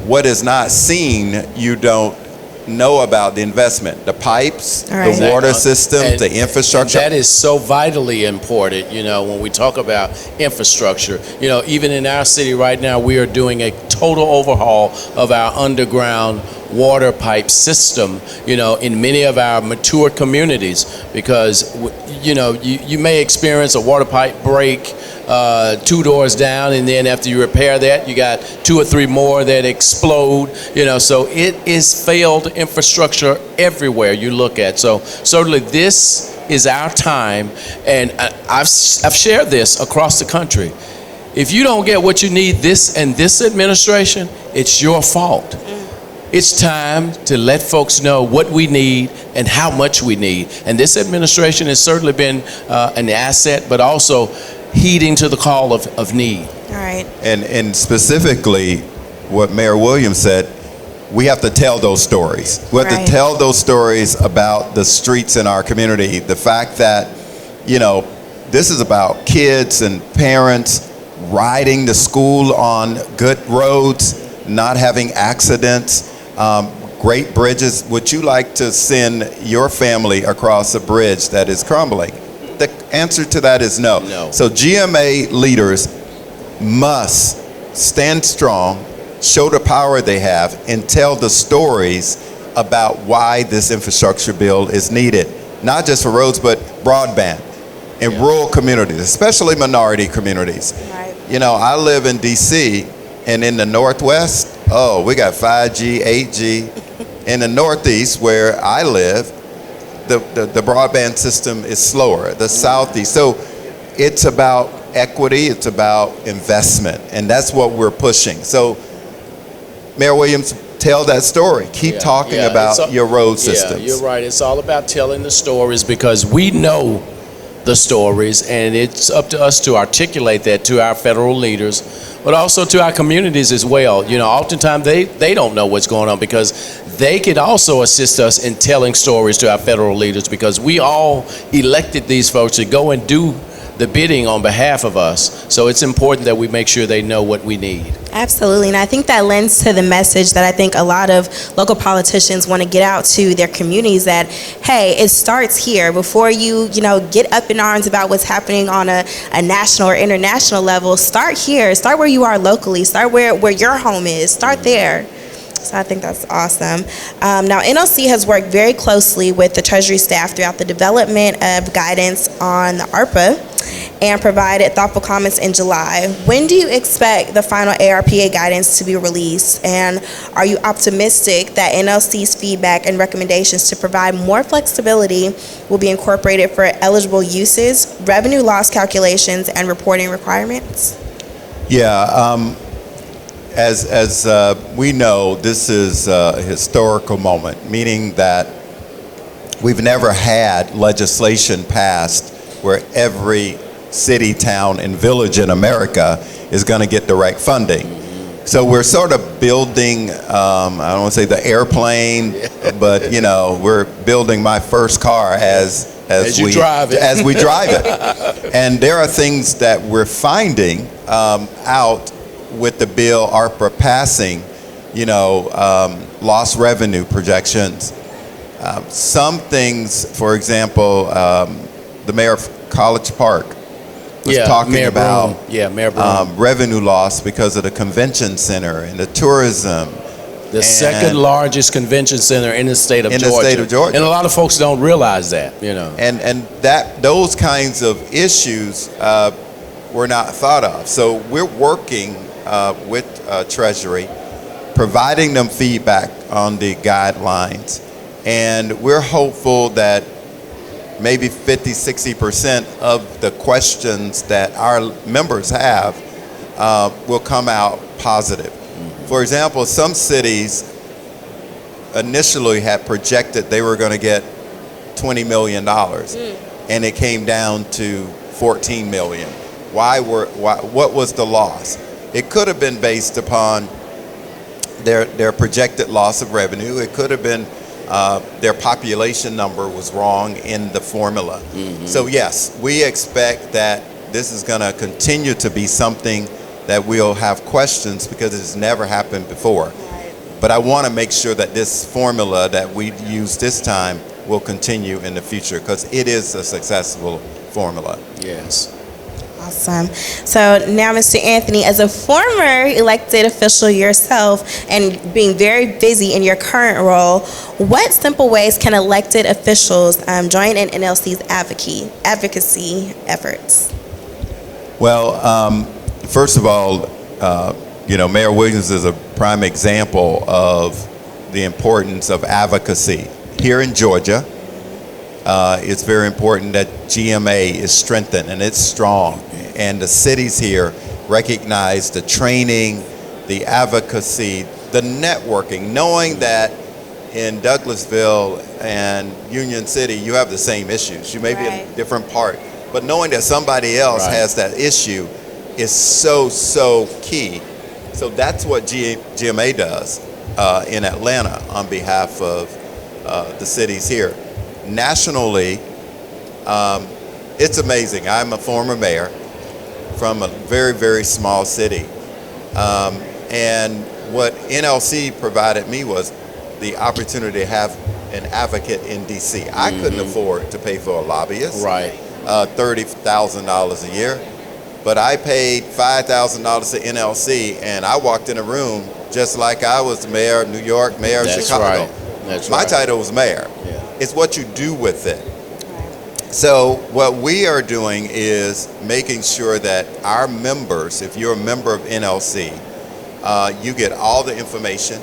what is not seen, you don't know about the investment, the pipes, the water systems, the infrastructure. And that is so vitally important, when we talk about infrastructure. Even in our city right now, we are doing a total overhaul of our underground water pipe system, in many of our mature communities, because, you may experience a water pipe break 2 doors down, and then after you repair that, you got 2 or 3 more that explode, so it is failed infrastructure everywhere you look at. So certainly this is our time, and I've shared this across the country. If you don't get what you need this administration, it's your fault. It's time to let folks know what we need and how much we need. And this administration has certainly been an asset, but also heeding to the call of need. All right. And specifically, what Mayor Williams said, we have to tell those stories. We have to tell those stories about the streets in our community. The fact that, this is about kids and parents riding to school on good roads, not having accidents, great bridges. Would you like to send your family across a bridge that is crumbling? The answer to that is no. So GMA leaders must stand strong, show the power they have, and tell the stories about why this infrastructure bill is needed. Not just for roads, but broadband in rural communities, especially minority communities. Right. I live in DC, and in the Northwest, we got 5G, 8G. In the Northeast, where I live, the broadband system is slower, the Southeast. So it's about equity, it's about investment, and that's what we're pushing. So Mayor Williams, tell that story. Keep talking about your road systems. Yeah, you're right. It's all about telling the stories, because we know the stories, and it's up to us to articulate that to our federal leaders, but also to our communities as well. Oftentimes they don't know what's going on, because they can also assist us in telling stories to our federal leaders, because we all elected these folks to go and do the bidding on behalf of us. So it's important that we make sure they know what we need. Absolutely, and I think that lends to the message that I think a lot of local politicians want to get out to their communities, that, hey, it starts here. Before you get up in arms about what's happening on a national or international level, start here. Start where you are locally. Start where your home is. Start there. So I think that's awesome. Now, NLC has worked very closely with the Treasury staff throughout the development of guidance on the ARPA and provided thoughtful comments in July. When do you expect the final ARPA guidance to be released? And are you optimistic that NLC's feedback and recommendations to provide more flexibility will be incorporated for eligible uses, revenue loss calculations, and reporting requirements? Yeah. As we know, this is a historical moment, meaning that we've never had legislation passed where every city, town, and village in America is going to get direct funding. So we're sort of building, I don't want to say the airplane, but we're building my first car as we drive it. And there are things that we're finding out with the bill ARPA passing, lost revenue projections. Some things, for example, the mayor of College Park was talking Mayor about Mayor revenue loss because of the convention center and the tourism. The second largest convention center in the state of Georgia. And a lot of folks don't realize that, And that those kinds of issues were not thought of. So we're working with Treasury, providing them feedback on the guidelines, and we're hopeful that maybe 50-60% of the questions that our members have will come out positive. For example, some cities initially had projected they were going to get $20 million, and it came down to $14 million. What was the loss? It could have been based upon their projected loss of revenue. It could have been their population number was wrong in the formula. So yes, we expect that this is going to continue to be something that we'll have questions because it has never happened before. But I want to make sure that this formula that we use this time will continue in the future because it is a successful formula. Yes. Awesome. So now, Mr. Anthony, as a former elected official yourself and being very busy in your current role, what simple ways can elected officials join in NLC's advocacy efforts? Well, first of all, Mayor Williams is a prime example of the importance of advocacy. Here in Georgia, it's very important that GMA is strengthened and it's strong. And the cities here recognize the training, the advocacy, the networking, knowing that in Douglasville and Union City, you have the same issues. You may be in a different part, but knowing that somebody else has that issue is so key. So that's what GMA does in Atlanta on behalf of the cities here. Nationally, it's amazing. I'm a former mayor from a very, very small city. And what NLC provided me was the opportunity to have an advocate in DC. I couldn't afford to pay for a lobbyist, $30,000 a year, but I paid $5,000 to NLC, and I walked in a room just like I was the mayor of New York, mayor of Chicago. My title was mayor. It's what you do with it. So what we are doing is making sure that our members, if you're a member of NLC, you get all the information,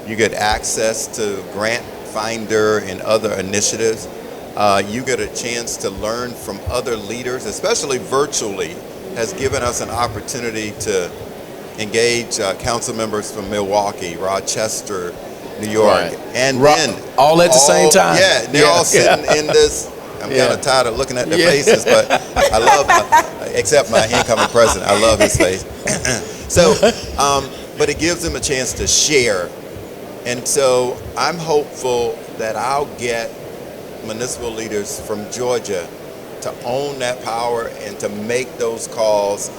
you get access to Grant Finder and other initiatives, you get a chance to learn from other leaders, especially virtually, has given us an opportunity to engage council members from Milwaukee, Rochester, New York, and then all at the same time. Yeah, they're all sitting in this. I'm kind of tired of looking at their faces, but I love, except my incoming president, I love his face. So, but it gives them a chance to share. And so I'm hopeful that I'll get municipal leaders from Georgia to own that power and to make those calls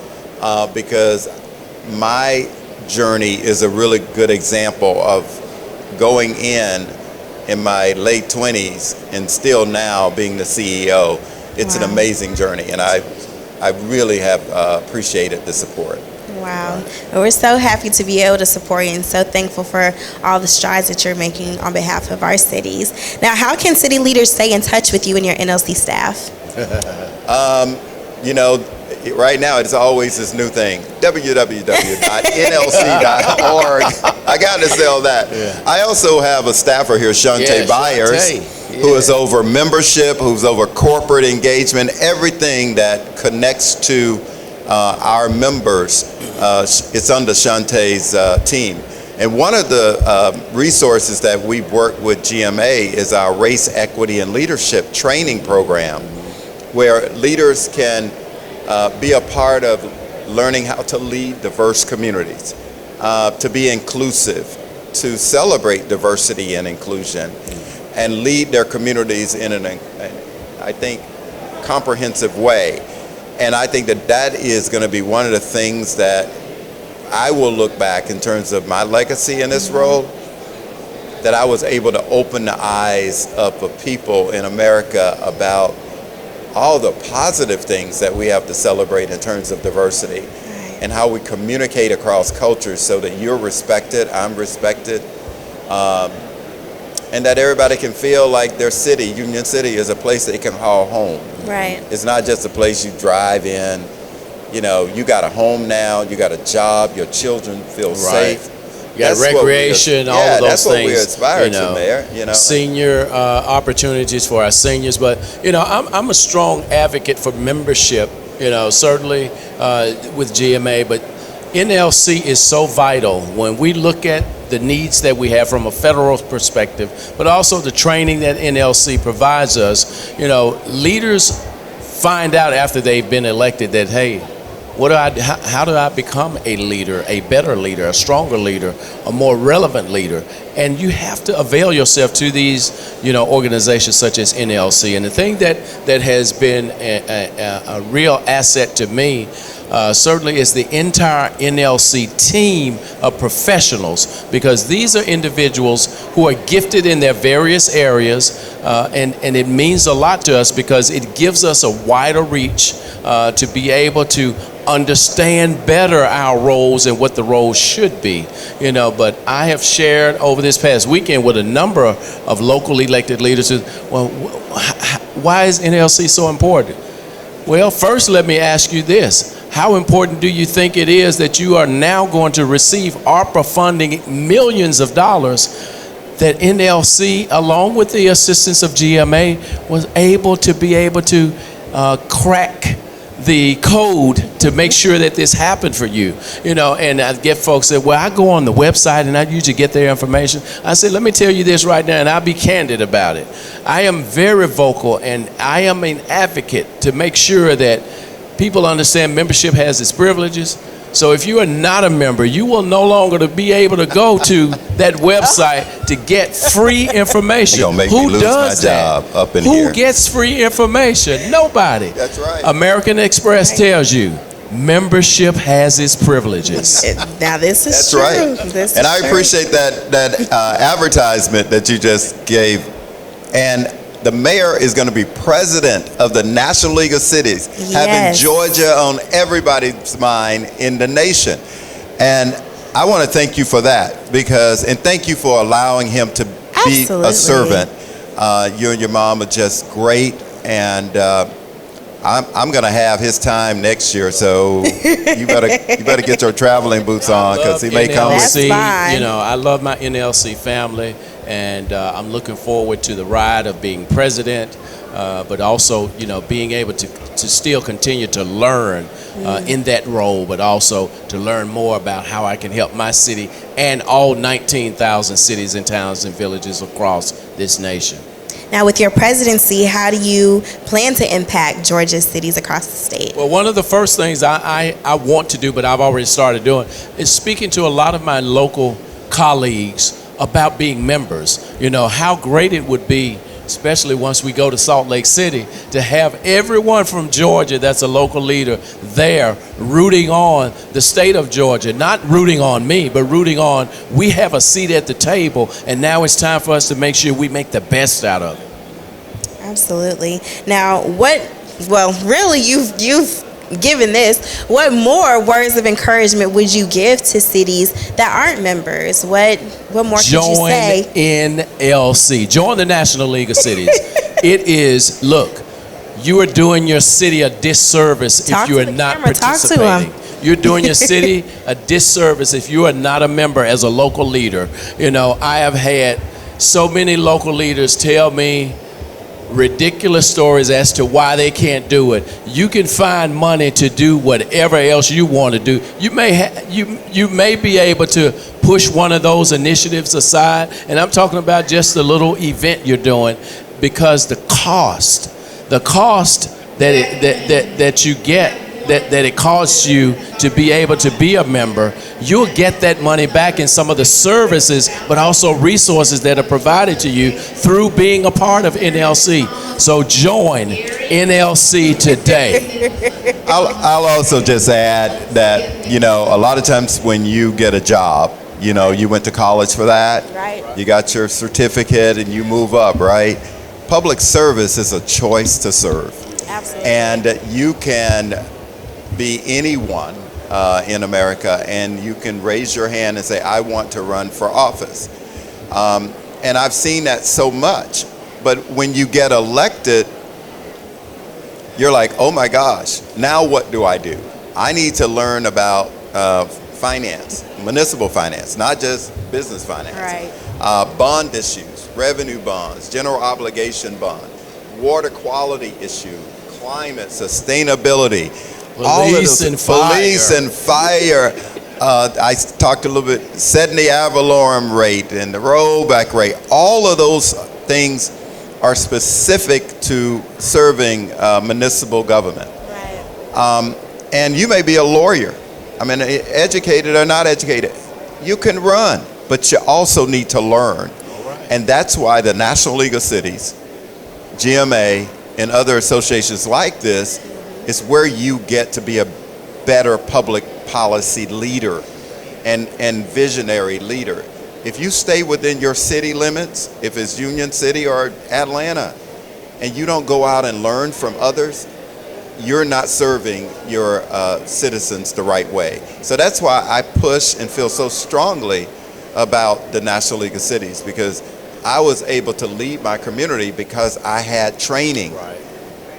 because my journey is a really good example of going in my late 20s and still now being the CEO. It's an amazing journey, and I really have appreciated the support. Wow. Well, we're so happy to be able to support you and so thankful for all the strides that you're making on behalf of our cities. Now, how can city leaders stay in touch with you and your NLC staff? Right now it's always this new thing, www.nlc.org. I got to sell that. I also have a staffer here, Shante Byers, who is over membership, who's over corporate engagement, everything that connects to our members. It's under Shantae's team. And one of the resources that we've worked with GMA is our Race, Equity, and Leadership training program, where leaders can be a part of learning how to lead diverse communities, to be inclusive, to celebrate diversity and inclusion, and lead their communities in an, I think, comprehensive way. And I think that is going to be one of the things that I will look back in terms of my legacy in this role, that I was able to open the eyes of the people in America about all the positive things that we have to celebrate in terms of diversity and how we communicate across cultures so that you're respected, I'm respected, and that everybody can feel like their city, Union City, is a place they can call home. Right. It's not just a place you drive in. You know, you got a home now, you got a job, your children feel safe. You got recreation, all of those things. That's what we aspire to, Mayor. Senior opportunities for our seniors. But, I'm a strong advocate for membership, certainly with GMA. But NLC is so vital when we look at the needs that we have from a federal perspective, but also the training that NLC provides us. Leaders find out after they've been elected that, hey, How do I become a leader, a better leader, a stronger leader, a more relevant leader? And you have to avail yourself to these, organizations such as NLC. And the thing that has been a real asset to me certainly is the entire NLC team of professionals, because these are individuals who are gifted in their various areas, and it means a lot to us because it gives us a wider reach to be able to understand better our roles and what the roles should be, but I have shared over this past weekend with a number of local elected leaders why is NLC so important? Well, first let me ask you this. How important do you think it is that you are now going to receive ARPA funding, millions of dollars, that NLC, along with the assistance of GMA, was able to crack the code to make sure that this happened for you, and I get folks that, well, I go on the website and I usually get their information. I said, let me tell you this right now, and I'll be candid about it. I am very vocal, and I am an advocate to make sure that people understand membership has its privileges. So if you are not a member, you will no longer be able to go to that website to get free information. You're gonna make Who me lose does my that? job up in Who here. gets free information? Nobody. That's right. American Express tells you membership has its privileges. Now this is That's true. right. This And is I true. appreciate that advertisement that you just gave. And the mayor is going to be president of the National League of Cities, having Yes. Georgia on everybody's mind in the nation. And I want to thank you for that, and thank you for allowing him to be Absolutely. a servant. You and your mom are just great, and I'm going to have his time next year, so you better get your traveling boots on, because he may come. That's NLC, fine. I love my NLC family, and I'm looking forward to the ride of being president, but also, being able to still continue to learn in that role, but also to learn more about how I can help my city and all 19,000 cities and towns and villages across this nation. Now, with your presidency, how do you plan to impact Georgia's cities across the state? Well, one of the first things I want to do, but I've already started doing, is speaking to a lot of my local colleagues about being members. How great it would be, especially once we go to Salt Lake City, to have everyone from Georgia that's a local leader there rooting on the state of Georgia, not rooting on me, but rooting on, we have a seat at the table, and now it's time for us to make sure we make the best out of it. Absolutely. Now, really, you've given this. What more words of encouragement would you give to cities that aren't members? What more could you say? Join NLC. Join the National League of Cities. Look, you are doing your city a disservice if you are not participating. You're doing your city a disservice if you are not a member as a local leader. I have had so many local leaders tell me ridiculous stories as to why they can't do it. You can find money to do whatever else you want to do. You may be able to push one of those initiatives aside, and I'm talking about just the little event you're doing, because the cost that you get, that it costs you to be able to be a member, you'll get that money back in some of the services, but also resources that are provided to you through being a part of NLC. So join NLC today. I'll also just add that, a lot of times when you get a job, you went to college for that. Right. You got your certificate and you move up, right? Public service is a choice to serve. Absolutely. And you can be anyone in America, and you can raise your hand and say, I want to run for office. And I've seen that so much. But when you get elected, you're like, oh my gosh, now what do I do? I need to learn about finance, municipal finance, not just business finance. Right. Bond issues, revenue bonds, general obligation bond, water quality issue, climate, sustainability, Police and fire. I talked a little bit, setting the ad valorem rate and the rollback rate. All of those things are specific to serving municipal government. Right. And you may be a lawyer. I mean, educated or not educated, you can run, but you also need to learn. And that's why the National League of Cities, GMA, and other associations like this is where you get to be a better public policy leader and visionary leader. If you stay within your city limits, if it's Union City or Atlanta, and you don't go out and learn from others, you're not serving your citizens the right way. So that's why I push and feel so strongly about the National League of Cities, because I was able to lead my community because I had training. Right.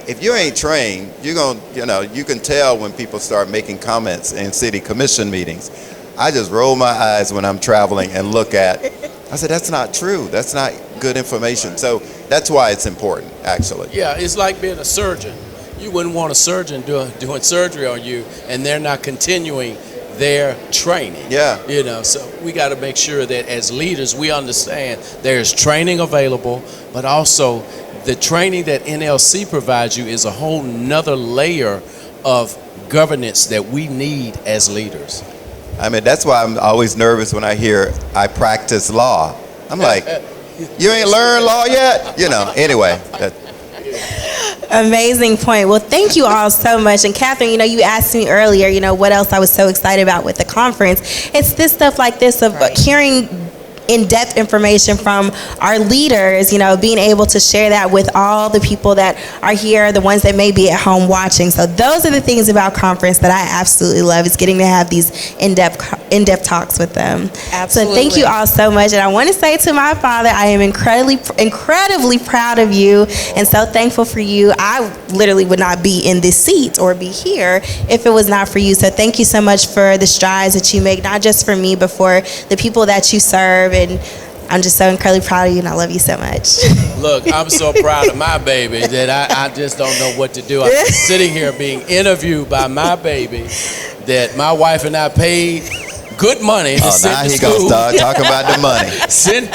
If you ain't trained, you can tell when people start making comments in city commission meetings. I just roll my eyes when I'm traveling and look at, I said, that's not true. That's not good information. So that's why it's important, actually. Yeah, it's like being a surgeon. You wouldn't want a surgeon doing surgery on you, and they're not continuing their training. Yeah. So we got to make sure that as leaders, we understand there's training available, but also the training that NLC provides you is a whole nother layer of governance that we need as leaders. I mean, that's why I'm always nervous when I hear I practice law. I'm like, you ain't learned law yet? Anyway. Amazing point. Well, thank you all so much. And Catherine, you asked me earlier, what else I was so excited about with the conference. It's this stuff like this of hearing in-depth information from our leaders, being able to share that with all the people that are here, the ones that may be at home watching. So those are the things about conference that I absolutely love, is getting to have these in-depth talks with them. Absolutely. So thank you all so much. And I want to say to my father, I am incredibly proud of you and so thankful for you. I literally would not be in this seat or be here if it was not for you. So thank you so much for the strides that you make, not just for me, but for the people that you serve. And I'm just so incredibly proud of you, and I love you so much. Look, I'm so proud of my baby that I just don't know what to do. I'm sitting here being interviewed by my baby that my wife and I paid good money to send to school. Now he gonna start talking about the money. send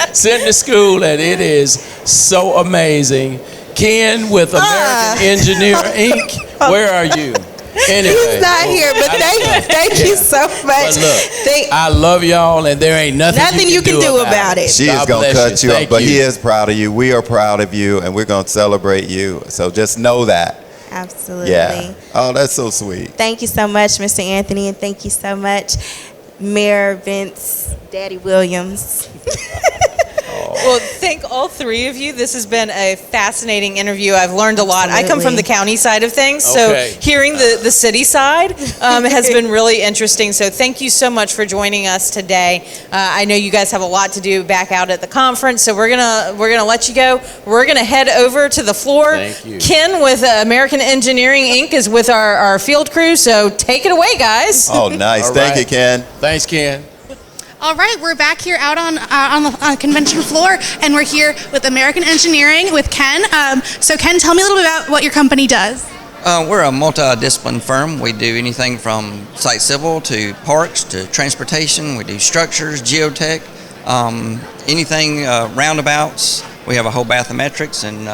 to school, and it is so amazing. Ken with American Engineering Inc., where are you? Anyway, he's not here, but thank you so much. But look, I love y'all, and there ain't nothing you can do about it. She is going to cut you off, but he is proud of you. We are proud of you, and we're going to celebrate you. So just know that. Absolutely. Yeah. Oh, that's so sweet. Thank you so much, Mr. Anthony, and thank you so much, Mayor Vince, Daddy Williams. Well, thank all three of you. This has been a fascinating interview. I've learned a lot. Absolutely. I come from the county side of things, so hearing the city side has been really interesting. So thank you so much for joining us today. I know you guys have a lot to do back out at the conference, so we're gonna let you go. We're gonna head over to the floor. Thank you. Ken with American Engineering Inc. is with our field crew, so take it away, guys. Oh, nice. Thank you, Ken. Thanks, Ken. All right, we're back here out on the convention floor, and we're here with American Engineering with Ken. So Ken, tell me a little bit about what your company does. We're a multidiscipline firm. We do anything from site civil to parks to transportation. We do structures, geotech, anything roundabouts. We have a whole bathymetrics and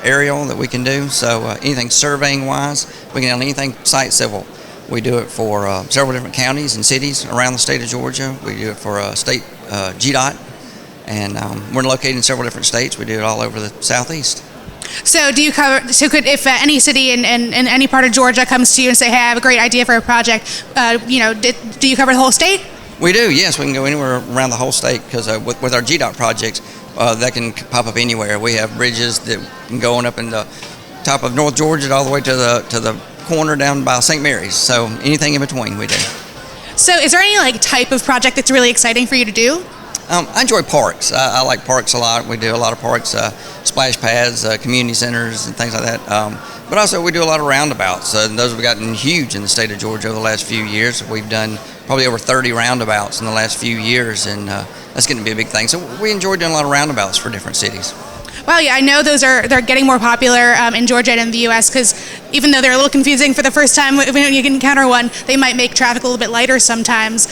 aerial that we can do. So anything surveying wise, we can handle anything site civil. We do it for several different counties and cities around the state of Georgia. We do it for state GDOT, and we're located in several different states. We do it all over the southeast. So do you cover? So could if any city in any part of Georgia comes to you and say, "Hey, I have a great idea for a project," do you cover the whole state? We do. Yes, we can go anywhere around the whole state because with our GDOT projects, that can pop up anywhere. We have bridges that can go on up in the top of North Georgia all the way to the corner down by St. Mary's. So anything in between we do. So is there any type of project that's really exciting for you to do? I enjoy parks. I like parks a lot. We do a lot of parks, splash pads, community centers, and things like that. But also we do a lot of roundabouts. Those have gotten huge in the state of Georgia over the last few years. We've done probably over 30 roundabouts in the last few years, and that's going to be a big thing. So we enjoy doing a lot of roundabouts for different cities. Well, yeah, I know they're getting more popular in Georgia and in the U.S. because even though they're a little confusing for the first time when you encounter one, they might make traffic a little bit lighter sometimes.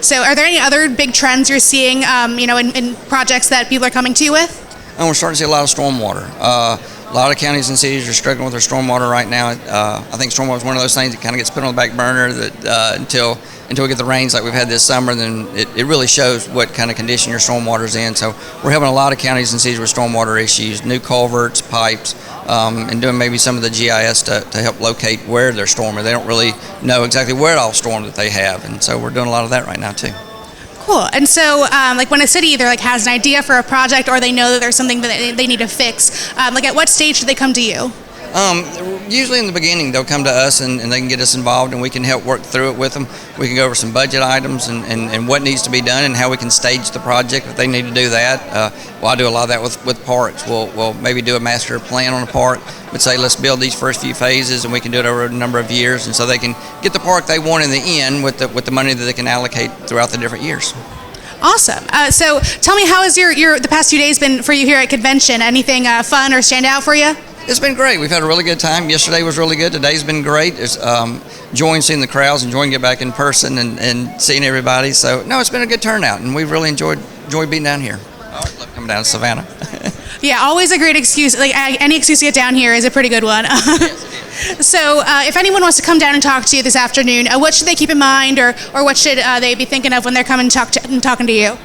So are there any other big trends you're seeing, in projects that people are coming to you with? and we're starting to see a lot of stormwater. A lot of counties and cities are struggling with their stormwater right now. I think stormwater is one of those things that kind of gets put on the back burner that until we get the rains like we've had this summer, then it really shows what kind of condition your stormwater is in. So we're helping a lot of counties and cities with stormwater issues, new culverts, pipes, and doing maybe some of the GIS to help locate where they're storming. They don't really know exactly where it all stormed that they have, and so we're doing a lot of that right now too. Cool. And so, like when a city either like has an idea for a project or they know that there's something that they need to fix, like at what stage do they come to you? Usually in the beginning they'll come to us and they can get us involved and we can help work through it with them. We can go over some budget items and what needs to be done and how we can stage the project if they need to do that. Well, I do a lot of that with parks. We'll maybe do a master plan on a park, but say let's build these first few phases and we can do it over a number of years, and so they can get the park they want in the end with the money that they can allocate throughout the different years. Awesome. So tell me, how has the past few days been for you here at convention? Anything fun or stand out for you? It's been great. We've had a really good time. Yesterday was really good. Today's been great. It's enjoying seeing the crowds, enjoying getting back in person and seeing everybody. So, no, it's been a good turnout, and we've really enjoyed being down here. I always love coming down to Savannah. Yeah, always a great excuse. Like any excuse to get down here is a pretty good one. So if anyone wants to come down and talk to you this afternoon, what should they keep in mind, or what should they be thinking of when they're coming and talking to you?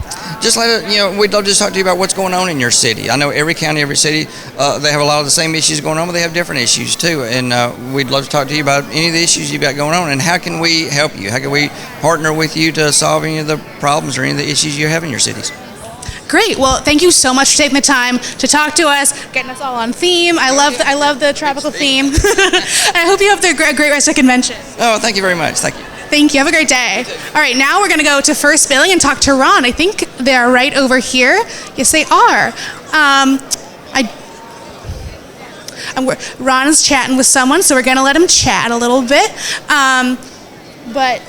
Just we'd love to just talk to you about what's going on in your city. I know every county, every city, they have a lot of the same issues going on, but they have different issues too. And we'd love to talk to you about any of the issues you've got going on and how can we help you? How can we partner with you to solve any of the problems or any of the issues you have in your cities? Great. Well, thank you so much for taking the time to talk to us, getting us all on theme. I love the tropical theme. And I hope you have a great rest of the convention. Oh, thank you very much. Thank you. Thank you. Have a great day. All right, now we're going to go to First Billing and talk to Ron. I think they are right over here. Yes, they are. Ron is chatting with someone, so we're going to let him chat a little bit. But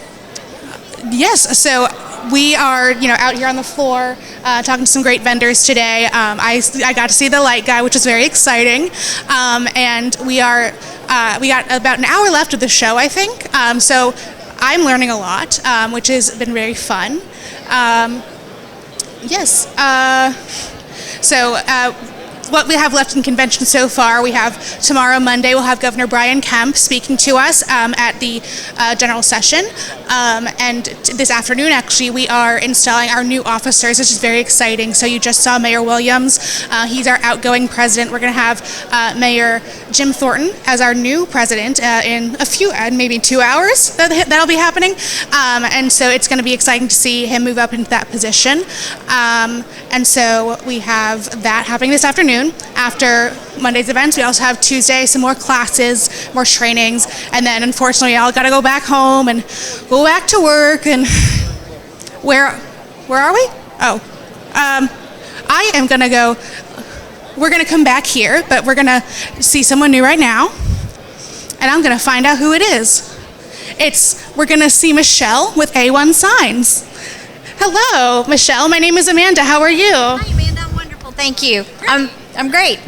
yes, so we are, out here on the floor talking to some great vendors today. I got to see the light guy, which was very exciting. And we got about an hour left of the show, I think. So I'm learning a lot, which has been very fun. Yes. So what we have left in convention so far, we have tomorrow, Monday, we'll have Governor Brian Kemp speaking to us at the general session. And this afternoon, actually, we are installing our new officers, which is very exciting. So you just saw Mayor Williams. He's our outgoing president. We're going to have Mayor Jim Thornton as our new president in maybe 2 hours. That'll be happening. And so it's going to be exciting to see him move up into that position. And so we have that happening this afternoon. After Monday's events, we also have Tuesday, some more classes, more trainings, and then unfortunately all got to go back home and go back to work. And where are we? Oh, I am gonna go. We're gonna come back here, but we're gonna see someone new right now, and I'm gonna find out who it is. We're gonna see Michelle with A1 Signs. Hello, Michelle. My name is Amanda. How are you? Hi, Amanda. I'm wonderful. Thank you. I'm great.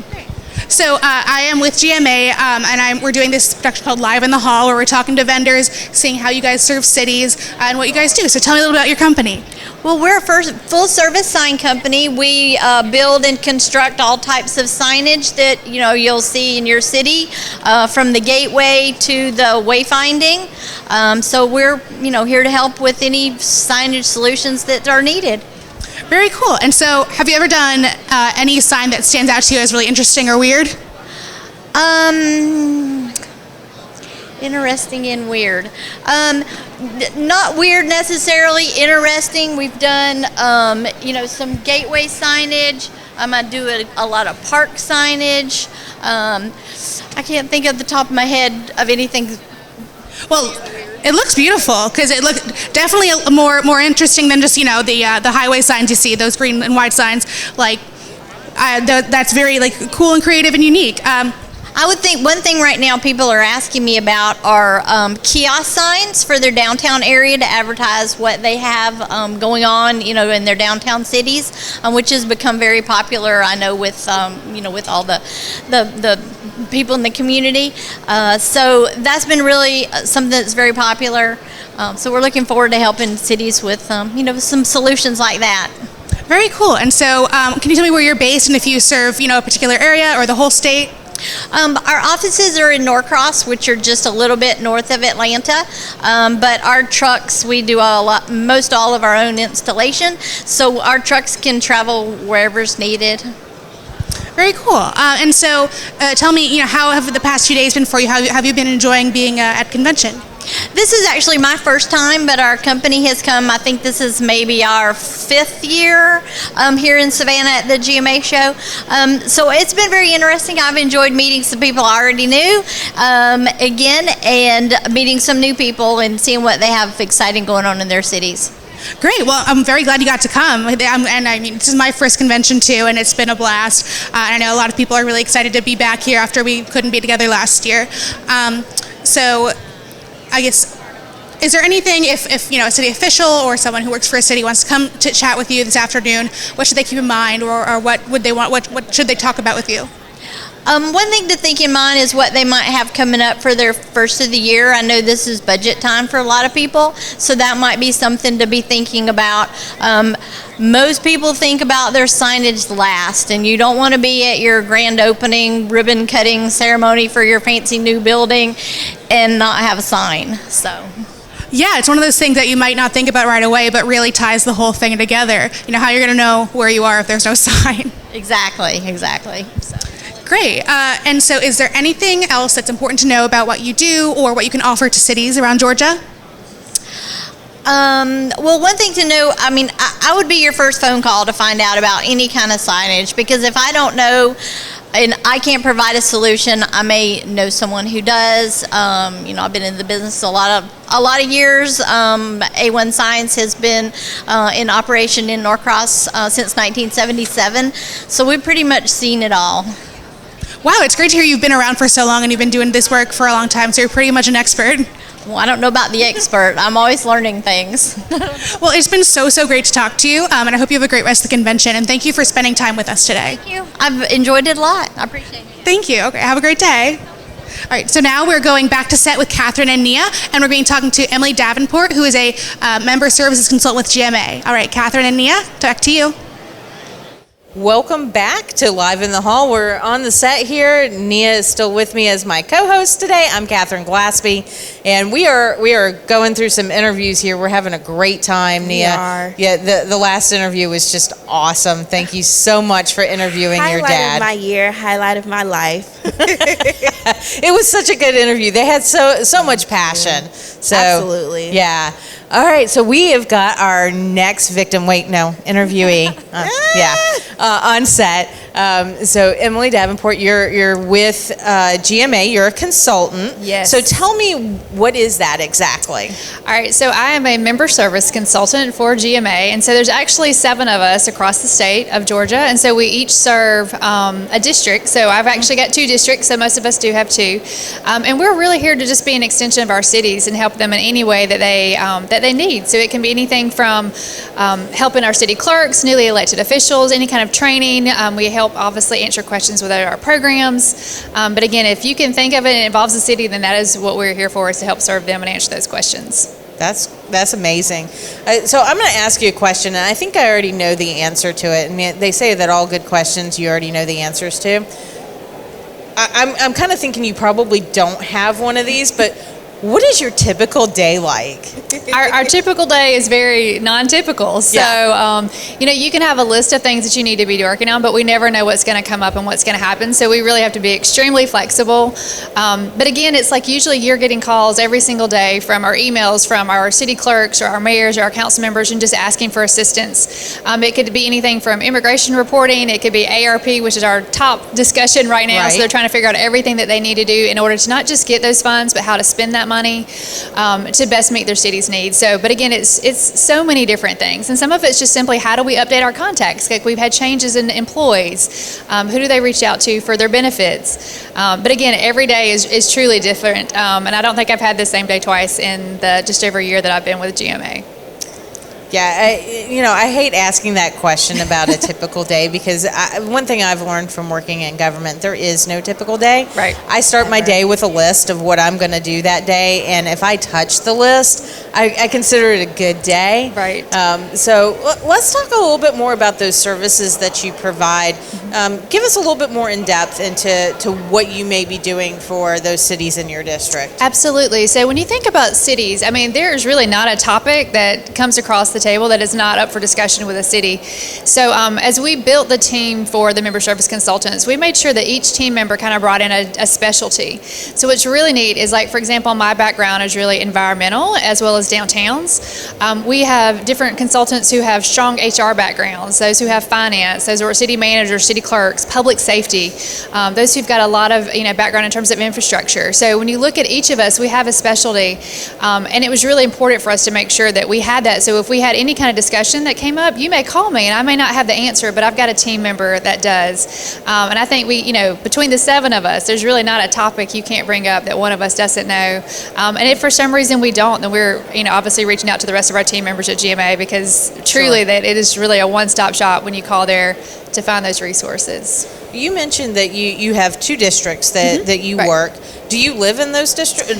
So I am with GMA, and we're doing this production called Live in the Hall, where we're talking to vendors, seeing how you guys serve cities and what you guys do. So tell me a little about your company. Well, we're a full-service sign company. We build and construct all types of signage that you'll see in your city, from the gateway to the wayfinding. So we're here to help with any signage solutions that are needed. Very cool. And so, have you ever done any sign that stands out to you as really interesting or weird? Interesting and weird. Not weird necessarily. Interesting. We've done, some gateway signage. I do a lot of park signage. I can't think of the top of my head of anything. Well, it looks beautiful because it looks definitely more interesting than just the highway signs you see, those green and white signs. That's very cool and creative and unique. I would think one thing right now people are asking me about are kiosk signs for their downtown area to advertise what they have going on, in their downtown cities, which has become very popular. I know with with all the people in the community. So that's been really something that's very popular. So we're looking forward to helping cities with some solutions like that. Very cool. And so, can you tell me where you're based and if you serve, a particular area or the whole state? Our offices are in Norcross, which are just a little bit north of Atlanta. But our trucks, we do most all of our own installation. So our trucks can travel wherever's needed. Very cool. And so, tell me, how have the past few days been for you? How have you been enjoying being at convention? This is actually my first time, but our company has come. I think this is maybe our 5th year here in Savannah at the GMA show. So it's been very interesting. I've enjoyed meeting some people I already knew again, and meeting some new people and seeing what they have exciting going on in their cities. Great. Well, I'm very glad you got to come. And I mean, this is my first convention too, and it's been a blast. I know a lot of people are really excited to be back here after we couldn't be together last year. So I guess, is there anything, if a city official or someone who works for a city wants to come to chat with you this afternoon, what should they keep in mind, or what would they want? What should they talk about with you? One thing to think in mind is what they might have coming up for their first of the year. I know this is budget time for a lot of people, so that might be something to be thinking about. Most people think about their signage last, and you don't want to be at your grand opening ribbon cutting ceremony for your fancy new building and not have a sign. So. Yeah, it's one of those things that you might not think about right away, but really ties the whole thing together. How you're going to know where you are if there's no sign. Exactly. So. Great. And so is there anything else that's important to know about what you do or what you can offer to cities around Georgia? Well, one thing to know, I would be your first phone call to find out about any kind of signage, because if I don't know and I can't provide a solution, I may know someone who does. I've been in the business a lot of years. A1 Signs has been in operation in Norcross since 1977, so we've pretty much seen it all. Wow, it's great to hear you've been around for so long and you've been doing this work for a long time, so you're pretty much an expert. Well, I don't know about the expert. I'm always learning things. Well, it's been so great to talk to you, and I hope you have a great rest of the convention, and thank you for spending time with us today. Thank you. I've enjoyed it a lot. I appreciate it. Thank you. Okay, have a great day. All right, so now we're going back to set with Catherine and Nia, and we're going to be talking to Emily Davenport, who is a member services consultant with GMA. All right, Catherine and Nia, back to you. Welcome back to Live in the Hall. We're on the set here. Nia is still with me as my co-host today. I'm Catherine Glaspie, and we are going through some interviews here. We're having a great time, Nia. We are. Yeah, the last interview was just awesome. Thank you so much for interviewing your dad. Highlight of my year, highlight of my life. It was such a good interview. They had so much passion. So absolutely. Yeah. All right, so we have got our next interviewee. On set. So Emily Davenport, you're with GMA. You're a consultant. Yes. So tell me, what is that exactly? All right, so I am a member service consultant for GMA, and so there's actually 7 of us across the state of Georgia, and so we each serve a district. So I've actually got 2 districts, so most of us do have 2, and we're really here to just be an extension of our cities and help them in any way that they need. So it can be anything from helping our city clerks, newly elected officials, any kind of training. We help obviously answer questions with our programs. But again, if you can think of it and it involves the city, then that is what we're here for, is to help serve them and answer those questions. That's amazing. So I'm going to ask you a question, and I think I already know the answer to it. And they say that all good questions you already know the answers to. I'm kind of thinking you probably don't have one of these, but what is your typical day like? Our typical day is very non-typical. So, you can have a list of things that you need to be working on, but we never know what's going to come up and what's going to happen. So we really have to be extremely flexible. But again, it's like usually you're getting calls every single day from our emails, from our city clerks or our mayors or our council members, and just asking for assistance. It could be anything from immigration reporting. It could be ARP, which is our top discussion right now. So they're trying to figure out everything that they need to do in order to not just get those funds, but how to spend that money to best meet their city's needs. So, but again, it's so many different things, and some of it's just simply how do we update our contacts? Like we've had changes in employees. Who do they reach out to for their benefits? But again, every day is truly different, and I don't think I've had the same day twice in the just over a year that I've been with GMA. Yeah, I hate asking that question about a typical day, because one thing I've learned from working in government, there is no typical day. Right. I start my day with a list of what I'm going to do that day, and if I touch the list, I consider it a good day. Right. So let's talk a little bit more about those services that you provide. Give us a little bit more in depth into what you may be doing for those cities in your district. Absolutely. So when you think about cities, I mean, there's really not a topic that comes across the table that is not up for discussion with a city. So as we built the team for the member service consultants, we made sure that each team member kind of brought in a specialty. So what's really neat is, like, for example, my background is really environmental as well as downtowns. We have different consultants who have strong HR backgrounds, those who have finance, those who are city managers, city clerks, public safety, those who've got a lot of background in terms of infrastructure. So when you look at each of us, we have a specialty, and it was really important for us to make sure that we had that. So if we had any kind of discussion that came up, you may call me, and I may not have the answer, but I've got a team member that does. And I think we, between the 7 of us, there's really not a topic you can't bring up that one of us doesn't know. And if for some reason we don't, then we're obviously reaching out to the rest of our team members at GMA, because truly that it is really a one-stop shop when you call there to find those resources. You mentioned that you have 2 districts that you work. Do you live in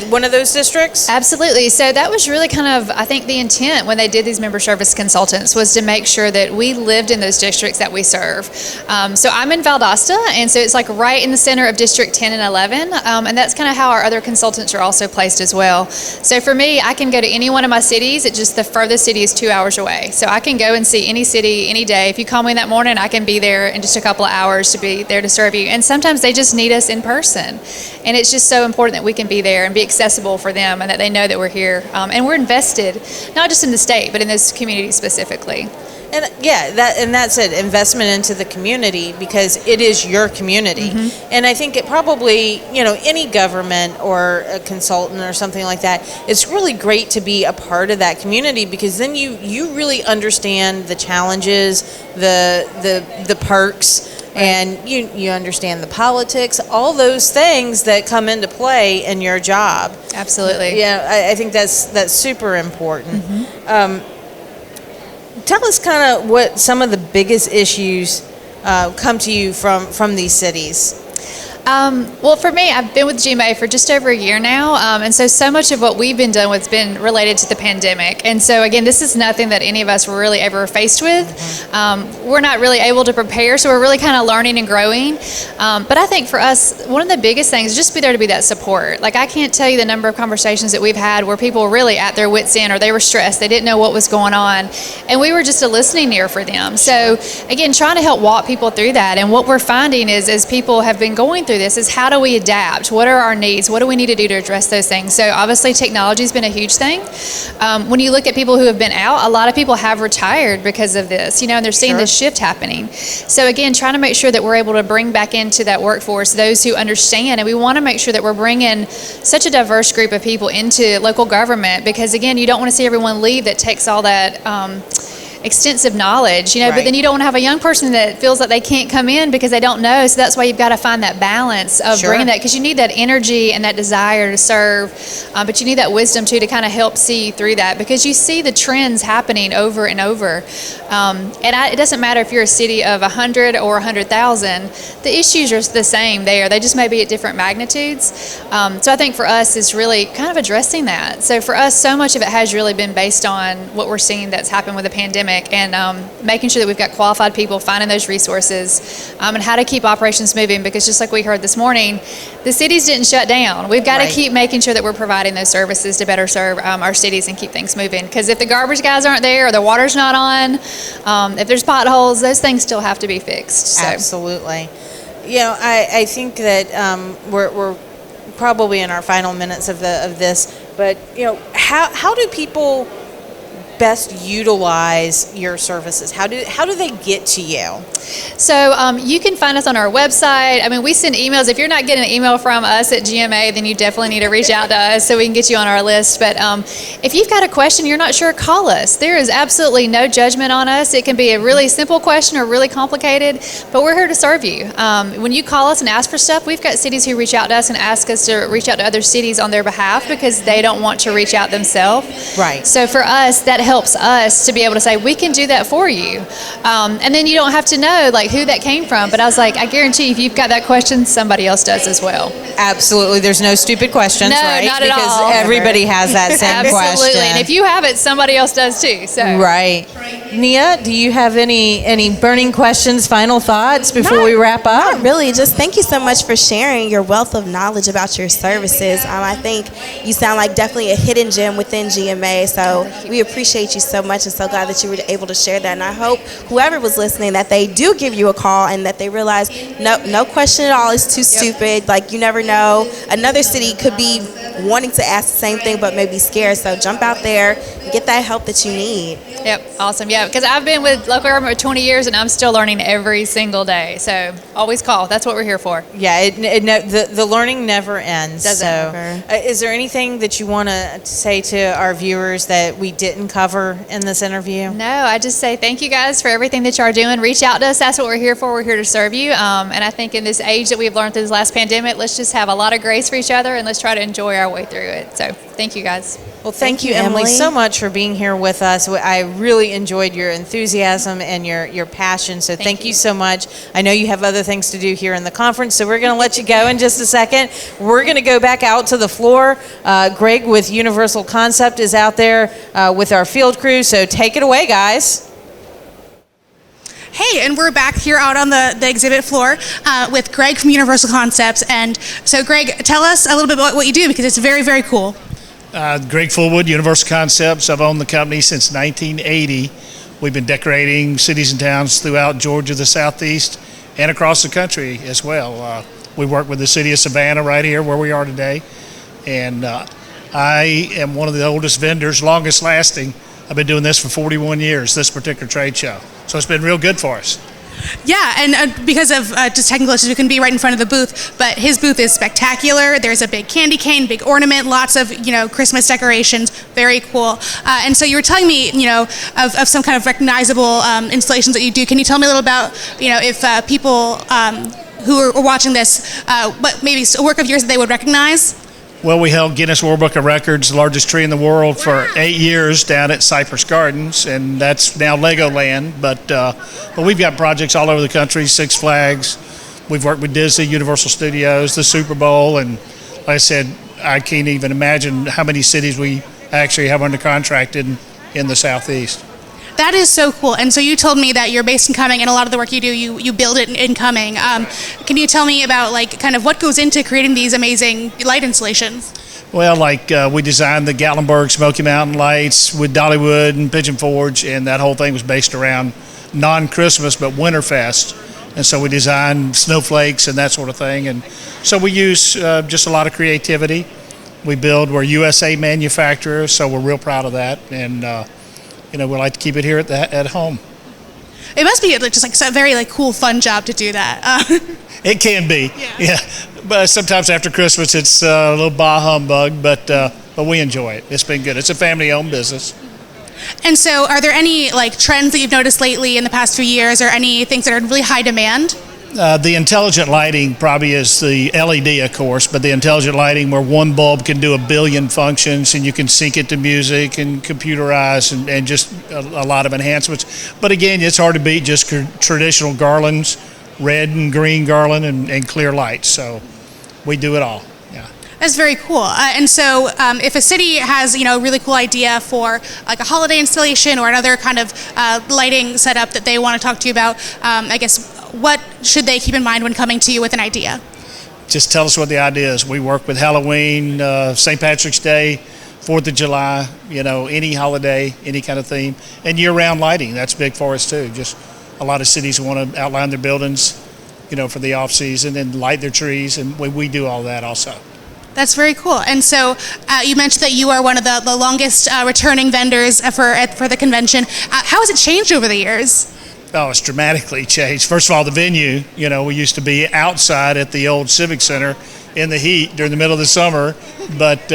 one of those districts? Absolutely. So that was really kind of, I think, the intent when they did these member service consultants, was to make sure that we lived in those districts that we serve. So I'm in Valdosta, and so it's like right in the center of District 10 and 11, and that's kind of how our other consultants are also placed as well. So for me, I can go to any one of my cities. It's just the furthest city is 2 hours away. So I can go and see any city any day. If you call me that morning, I can be there in just a couple of hours to be there to serve you. And sometimes they just need us in person, and it's just so important that we can be there and be accessible for them, and that they know that we're here, and we're invested not just in the state but in this community specifically. And that's it, investment into the community, because it is your community. And I think it probably, any government or a consultant or something like that, it's really great to be a part of that community, because then you really understand the challenges, the perks, and you understand the politics, all those things that come into play in your job. Absolutely. Yeah, I think that's super important. Tell us kind of what some of the biggest issues come to you from these cities. Well, for me, I've been with GMA for just over a year now, and so much of what we've been doing has been related to the pandemic. And so, again, this is nothing that any of us were really ever faced with. We're not really able to prepare, so we're really kind of learning and growing. But I think for us, one of the biggest things is just be there to be that support. Like, I can't tell you the number of conversations that we've had where people were really at their wits' end, or they were stressed, they didn't know what was going on, and we were just a listening ear for them. So, again, trying to help walk people through that. And what we're finding is, as people have been going through this, is how do we adapt? What are our needs? What do we need to do to address those things? So obviously technology has been a huge thing. When you look at people who have been out, a lot of people have retired because of this, and they're seeing this shift happening. So again, trying to make sure that we're able to bring back into that workforce those who understand, and we want to make sure that we're bringing such a diverse group of people into local government, because again, you don't want to see everyone leave that takes all that extensive knowledge, but then you don't want to have a young person that feels like they can't come in because they don't know. So that's why you've got to find that balance of bringing that, because you need that energy and that desire to serve, but you need that wisdom too to kind of help see through that, because you see the trends happening over and over. It doesn't matter if you're a city of 100 or 100,000, the issues are the same there. They just may be at different magnitudes. So I think for us is really kind of addressing that. So for us, so much of it has really been based on what we're seeing that's happened with the pandemic, and making sure that we've got qualified people, finding those resources, and how to keep operations moving, because just like we heard this morning, the cities didn't shut down. We've got to keep making sure that we're providing those services to better serve our cities and keep things moving, because if the garbage guys aren't there or the water's not on, if there's potholes, those things still have to be fixed. So. Absolutely. I think that we're probably in our final minutes of this, but how do people best utilize your services? How do they get to you? So you can find us on our website. I mean, we send emails. If you're not getting an email from us at GMA, then you definitely need to reach out to us so we can get you on our list. But if you've got a question you're not sure, call us. There is absolutely no judgment on us. It can be a really simple question or really complicated, but we're here to serve you. When you call us and ask for stuff, we've got cities who reach out to us and ask us to reach out to other cities on their behalf because they don't want to reach out themselves. Right. So for us, that helps helps us to be able to say, we can do that for you. And then you don't have to know like who that came from. But I was like, I guarantee if you've got that question, somebody else does as well. Absolutely. There's no stupid questions, No, right? not at because all. everybody has that same Absolutely. question. And if you have it, somebody else does too. So Right. Nia, do you have any burning questions, final thoughts before we wrap up? Not really. Just thank you so much for sharing your wealth of knowledge about your services. I think you sound like definitely a hidden gem within GMA. So we appreciate you so much and so glad that you were able to share that. And I hope whoever was listening that they do give you a call and that they realize no question at all is too stupid. Like you never know. Another city could be wanting to ask the same thing but maybe scared. So jump out there and get that help that you need. Yep, awesome. Yeah, because I've been with local government for 20 years and I'm still learning every single day. So always call. That's what we're here for. Yeah, the learning never ends. Doesn't ever. Is there anything that you want to say to our viewers that we didn't cover in this interview? No, I just say thank you guys for everything that you are doing. Reach out to us. That's what we're here for. We're here to serve you. And I think in this age that we've learned through this last pandemic, let's just have a lot of grace for each other and let's try to enjoy our way through it. So thank you guys. Well, thank you, Emily, so much for being here with us. I really enjoyed your enthusiasm and your passion, so thank you so much. I know you have other things to do here in the conference, so we're going to let you go in just a second. We're going to go back out to the floor. Greg with Universal Concept is out there with our field crew, so take it away, guys. Hey, and we're back here out on the exhibit floor with Greg from Universal Concepts. And so, Greg, tell us a little bit about what you do because it's very, very cool. Greg Fullwood, Universal Concepts. I've owned the company since 1980. We've been decorating cities and towns throughout Georgia, the Southeast, and across the country as well. We work with the city of Savannah right here where we are today. And I am one of the oldest vendors, longest lasting. I've been doing this for 41 years, this particular trade show. So it's been real good for us. Yeah, and because of just technical issues, we couldn't be right in front of the booth, but his booth is spectacular. There's a big candy cane, big ornament, lots of, Christmas decorations, very cool. And so you were telling me, of some kind of recognizable installations that you do. Can you tell me a little about, if people who are watching this, what maybe a work of yours that they would recognize? Well, we held Guinness World Book of Records, the largest tree in the world, for 8 years down at Cypress Gardens, and that's now Legoland. But we've got projects all over the country, Six Flags. We've worked with Disney, Universal Studios, the Super Bowl, and like I said, I can't even imagine how many cities we actually have under contract in the Southeast. That is so cool. And so you told me that you're based in Cumming, and a lot of the work you do, you build it in Cumming. Can you tell me about kind of what goes into creating these amazing light installations? Well, we designed the Gatlinburg Smoky Mountain lights with Dollywood and Pigeon Forge, and that whole thing was based around non-Christmas but Winterfest. And so we designed snowflakes and that sort of thing. And so we use just a lot of creativity. We're USA manufacturers, so we're real proud of that. And we like to keep it here at home. It must be just a very cool, fun job to do that. It can be, yeah. But sometimes after Christmas, it's a little bah humbug, but we enjoy it. It's been good. It's a family-owned business. And so, are there any trends that you've noticed lately in the past few years, or any things that are in really high demand? The intelligent lighting probably is the LED, of course, but the intelligent lighting where one bulb can do 1 billion functions and you can sync it to music and computerize and just a lot of enhancements. But again, it's hard to beat just traditional garlands, red and green garland and clear lights. So we do it all. Yeah. That's very cool. And so if a city has, a really cool idea for a holiday installation or another kind of lighting setup that they want to talk to you about, I guess, what should they keep in mind when coming to you with an idea? Just tell us what the idea is. We work with Halloween, St. Patrick's Day, 4th of July, any holiday, any kind of theme. And year-round lighting, that's big for us too. Just a lot of cities want to outline their buildings, for the off-season and light their trees, and we do all that also. That's very cool. And so you mentioned that you are one of the longest returning vendors for the convention. How has it changed over the years? Oh, it's dramatically changed. First of all, the venue, we used to be outside at the old Civic Center in the heat during the middle of the summer, but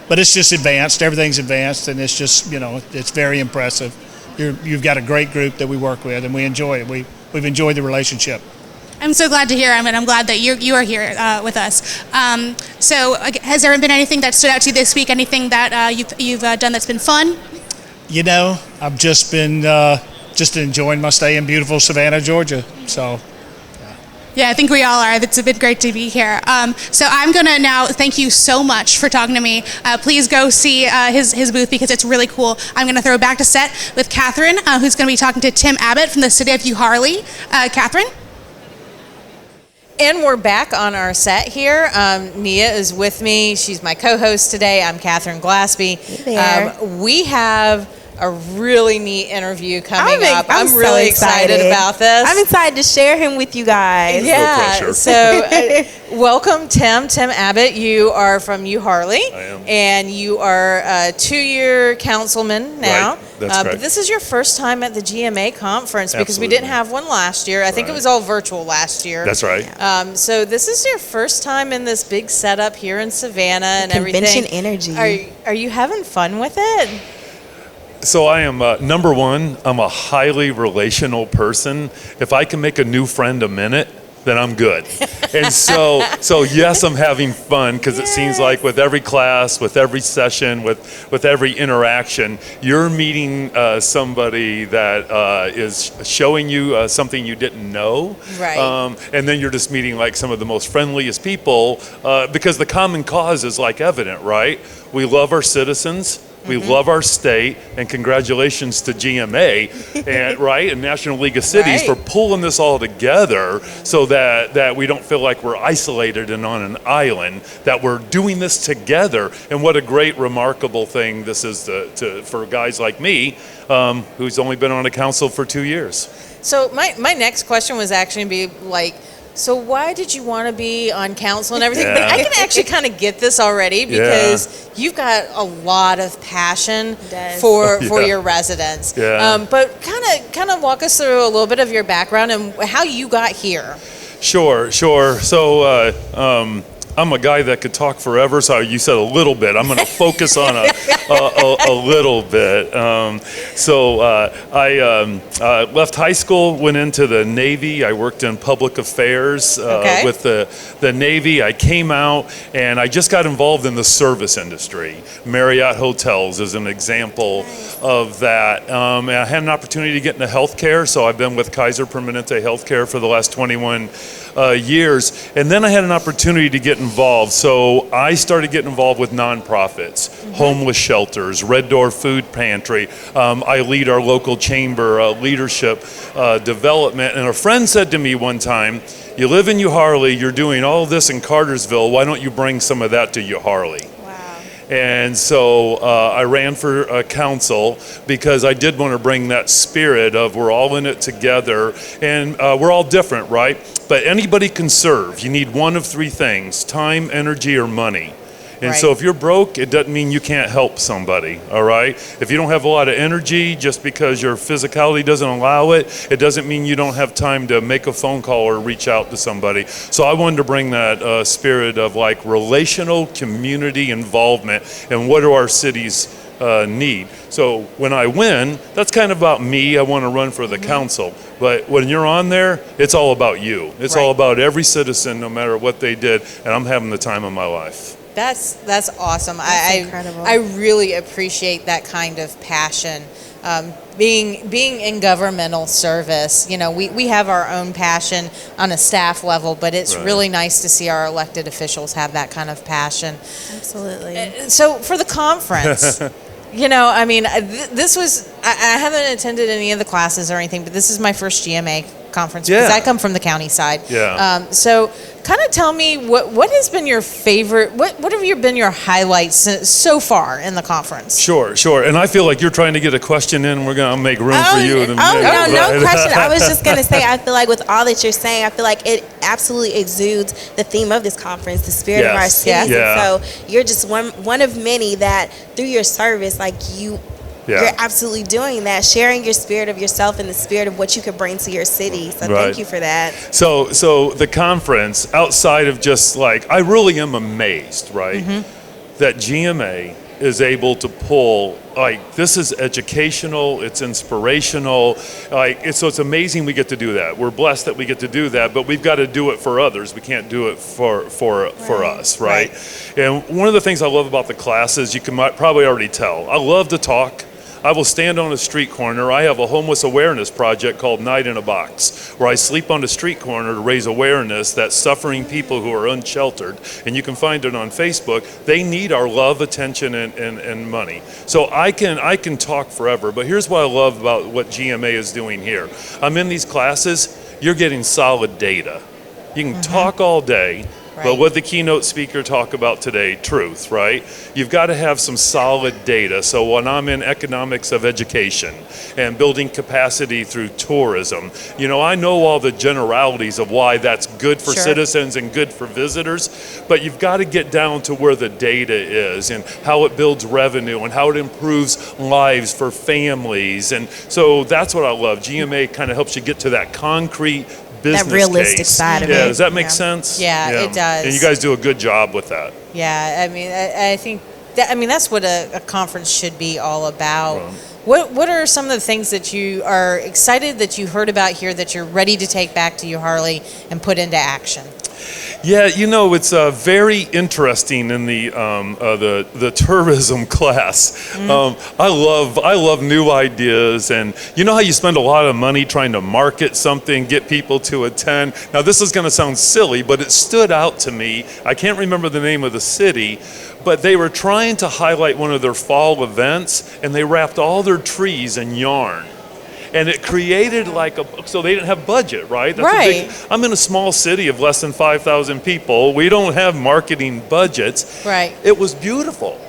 it's just advanced. Everything's advanced, and it's just, it's very impressive. You've got a great group that we work with, and we enjoy it. We've enjoyed the relationship. I'm so glad to hear, and I'm glad that you are here with us. So has there been anything that stood out to you this week, anything that you've done that's been fun? I've just been just enjoying my stay in beautiful Savannah, Georgia. So. Yeah, I think we all are. It's been great to be here. So I'm going to now thank you so much for talking to me. Please go see his booth because it's really cool. I'm going to throw back to set with Catherine, who's going to be talking to Tim Abbott from the city of Harley. Catherine? And we're back on our set here. Nia is with me. She's my co-host today. I'm Catherine Glaspie. Hey there. We have a really neat interview coming up. I'm so really excited about this. I'm excited to share him with you guys. Yeah. So, welcome, Tim Abbott. You are from Harley. I am. And you are a 2-year councilman now. Right. That's correct. But this is your first time at the GMA conference because we Absolutely. didn't have one last year. I think it was all virtual last year. That's right. So this is your first time in this big setup here in Savannah and everything. Convention energy. Are you having fun with it? So I am, number one, I'm a highly relational person. If I can make a new friend a minute, then I'm good. And so yes, I'm having fun because it seems like with every class, with every session, with every interaction, you're meeting somebody that is showing you something you didn't know. Right. And then you're just meeting like some of the most friendliest people because the common cause is like evident, right? We love our citizens. We love our state, and congratulations to GMA and National League of Cities for pulling this all together so that we don't feel like we're isolated and on an island, that we're doing this together. And what a great, remarkable thing this is for guys like me, who's only been on a council for 2 years. So my next question was actually be like, so why did you want to be on council and everything? But I can actually kind of get this already because you've got a lot of passion for your residents. Yeah. But kind of walk us through a little bit of your background and how you got here. Sure. So I'm a guy that could talk forever, so you said a little bit. I'm going to focus on a little bit. I left high school, went into the Navy. I worked in public affairs with the Navy. I came out, and I just got involved in the service industry. Marriott Hotels is an example of that. And I had an opportunity to get into healthcare, so I've been with Kaiser Permanente Healthcare for the last 21 years. And then I had an opportunity to get involved. So I started getting involved with nonprofits, homeless shelters, Red Door Food Pantry. I lead our local chamber leadership development. And a friend said to me one time, you live in Harley, you're doing all this in Cartersville, why don't you bring some of that to Harley? And so I ran for council because I did want to bring that spirit of we're all in it together, and we're all different, right? But anybody can serve. You need one of three things: time, energy, or money. And so if you're broke, it doesn't mean you can't help somebody, all right? If you don't have a lot of energy just because your physicality doesn't allow it, it doesn't mean you don't have time to make a phone call or reach out to somebody. So I wanted to bring that spirit of like relational community involvement and what do our cities need. So when I win, that's kind of about me. I want to run for the council. But when you're on there, it's all about you. It's all about every citizen, no matter what they did. And I'm having the time of my life. That's awesome. That's incredible. I really appreciate that kind of passion. Being in governmental service, we have our own passion on a staff level, but it's really nice to see our elected officials have that kind of passion. Absolutely. So for the conference, this was, I haven't attended any of the classes or anything, but this is my first GMA conference because I come from the county side. Yeah. So kind of tell me what has been your favorite, what have been your highlights so far in the conference? Sure. And I feel like you're trying to get a question in. We're going to make room for you. No question. I was just going to say, I feel like with all that you're saying, I feel like it absolutely exudes the theme of this conference, the spirit of our cities. Yeah. And so you're just one of many that through your service, like you're absolutely doing that, sharing your spirit of yourself and the spirit of what you could bring to your city. So thank you for that. So the conference, outside of just like, I really am amazed, right, that GMA is able to pull, like, this is educational, it's inspirational, so it's amazing we get to do that. We're blessed that we get to do that, but we've got to do it for others. We can't do it for us, right? And one of the things I love about the classes, you can probably already tell, I love to talk. I will stand on a street corner. I have a homeless awareness project called Night in a Box, where I sleep on a street corner to raise awareness that suffering people who are unsheltered, and you can find it on Facebook, they need our love, attention, and money. So I can talk forever, but here's what I love about what GMA is doing here. I'm in these classes, you're getting solid data. You can talk all day, but what the keynote speaker talked about today, truth, right? You've got to have some solid data. So when I'm in economics of education and building capacity through tourism, I know all the generalities of why that's good for citizens and good for visitors, but you've got to get down to where the data is and how it builds revenue and how it improves lives for families. And so that's what I love. GMA kind of helps you get to that concrete business that realistic case. side of it. Does that make sense? Yeah, it does. And you guys do a good job with that. Yeah, I think that's what a conference should be all about. What are some of the things that you are excited that you heard about here that you're ready to take back to you, Harley, and put into action? Yeah, it's very interesting in the tourism class. I love new ideas, and you know how you spend a lot of money trying to market something, get people to attend. Now this is going to sound silly, but it stood out to me. I can't remember the name of the city, but they were trying to highlight one of their fall events, and they wrapped all their trees in yarn. And it created so they didn't have budget, right? I'm in a small city of less than 5,000 people. We don't have marketing budgets. Right. It was beautiful.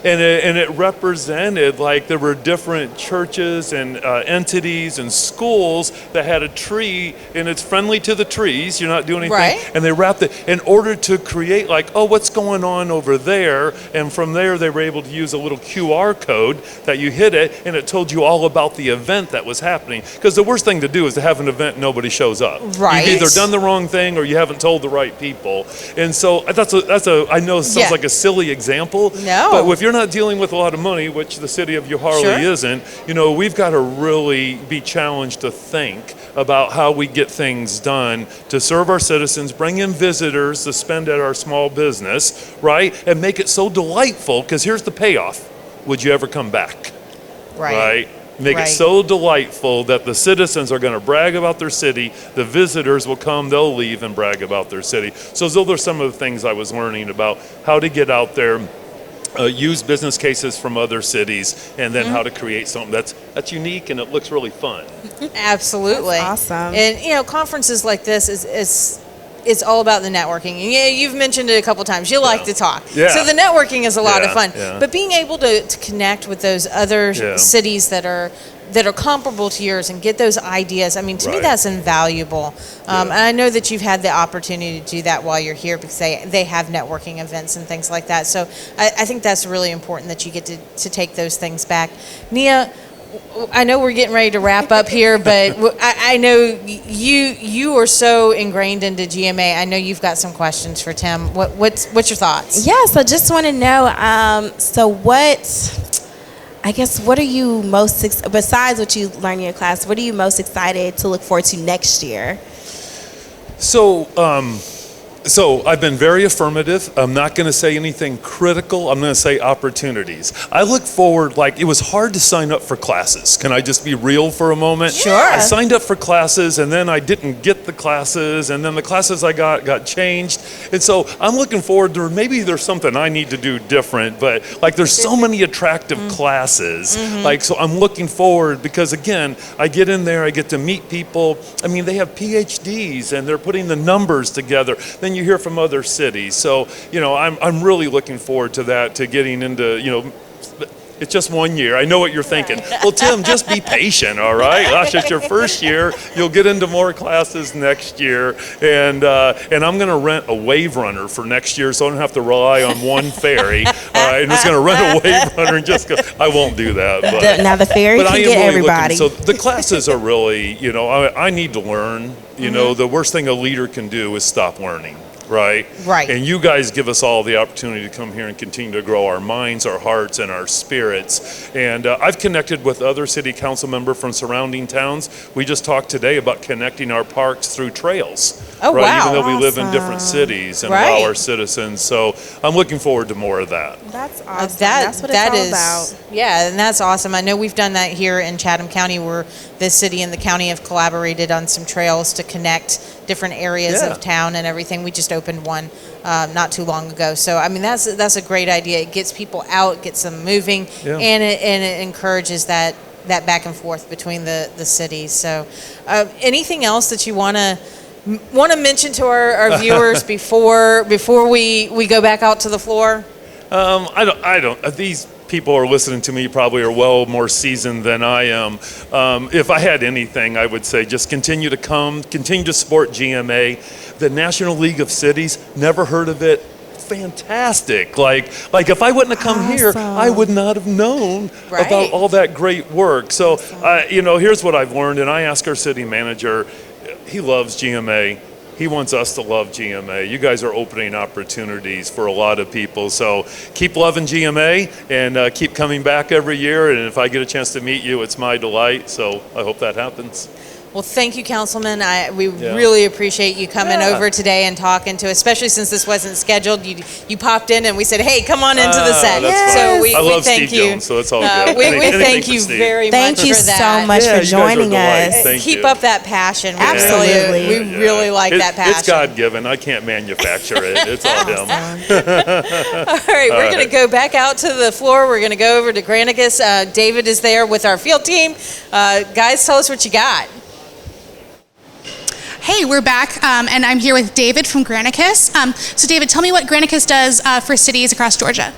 And it represented there were different churches and entities and schools that had a tree, and it's friendly to the trees. You're not doing anything. Right. And they wrapped it in order to create what's going on over there. And from there, they were able to use a little QR code that you hit it, and it told you all about the event that was happening. Because the worst thing to do is to have an event and nobody shows up. Right. You've either done the wrong thing or you haven't told the right people. And so that's I know it sounds like a silly example. No. But if you're not dealing with a lot of money, which the city of Uharli isn't, we've got to really be challenged to think about how we get things done to serve our citizens, bring in visitors to spend at our small business, right? And make it so delightful, because here's the payoff. Would you ever come back? Right? Make it so delightful that the citizens are going to brag about their city, the visitors will come, they'll leave and brag about their city. So those are some of the things I was learning about how to get out there, use business cases from other cities, and then how to create something that's unique and it looks really fun. Absolutely. That's awesome. And conferences like this it's all about the networking. And you've mentioned it a couple times. You like to talk. Yeah. So the networking is a lot of fun. Yeah. But being able to connect with those other cities that are comparable to yours and get those ideas, to me that's invaluable. And I know that you've had the opportunity to do that while you're here, because they have networking events and things like that. So I think that's really important that you get to take those things back. Nia, I know we're getting ready to wrap up here, but I know you are so ingrained into GMA. I know you've got some questions for Tim. What's your thoughts? Yeah, so just want to know, what are you most, besides what you learned in your class, what are you most excited to look forward to next year? So I've been very affirmative. I'm not going to say anything critical. I'm going to say opportunities. I look forward, it was hard to sign up for classes. Can I just be real for a moment? Sure. I signed up for classes, and then I didn't get the classes, and then the classes I got changed. And so I'm looking forward to, maybe there's something I need to do different, but there's so many attractive classes. So I'm looking forward, because again, I get in there, I get to meet people. They have PhDs, and they're putting the numbers together. Then you hear from other cities. So, I'm really looking forward to that, to getting into, it's just 1 year. I know what you're thinking. Well, Tim, just be patient, all right? Gosh, it's your first year. You'll get into more classes next year. And I'm going to rent a wave runner for next year, so I don't have to rely on one ferry. All right? I'm just going to rent a wave runner and just go. I won't do that. But, now the ferry can get everybody. So the classes are really, I need to learn. The worst thing a leader can do is stop learning. right? Right. And you guys give us all the opportunity to come here and continue to grow our minds, our hearts, and our spirits. And I've connected with other city council members from surrounding towns. We just talked today about connecting our parks through trails. Oh, right? wow. Even though we live in different cities and Right. wow our citizens. So I'm looking forward to more of that. That's awesome. That, That's what that it's all is- about. Yeah, and that's awesome. I know we've done that here in Chatham County, where this city and the county have collaborated on some trails to connect different areas Yeah. of town and everything. We just opened one not too long ago. So, I mean, that's a great idea. It gets people out, gets them moving, Yeah. and it encourages that back and forth between the cities. So, anything else that you want to mention to our viewers before we go back out to the floor? I don't. These people who are listening to me probably are well more seasoned than I am. If I had anything, I would say just continue to come, continue to support GMA. The National League of Cities, never heard of it. Fantastic. Like if I wouldn't have come here, I would not have known about all that great work. So, here's what I've learned, and I ask our city manager, he loves GMA. He wants us to love GMA. You guys are opening opportunities for a lot of people. So keep loving GMA and keep coming back every year. And if I get a chance to meet you, it's my delight. So I hope that happens. Well, thank you, Councilman. We really appreciate you coming over today and talking to us, especially since this wasn't scheduled. You popped in and we said, hey, come on into the set. That's So fine. we I love thank Steve you. Jones, so it's all good. We Anything thank for you Steve. very Thank much you for that. so much Yeah, for you guys are joining delight. us. Thank Keep you. up that passion. Absolutely. We really like that passion. It's God-given. I can't manufacture it. It's all him. All right, we're going to go back out to the floor. We're going to go over to Granicus. David is there with our field team. Guys, tell us what you got. Hey, we're back, and I'm here with David from Granicus. So David, tell me what Granicus does for cities across Georgia.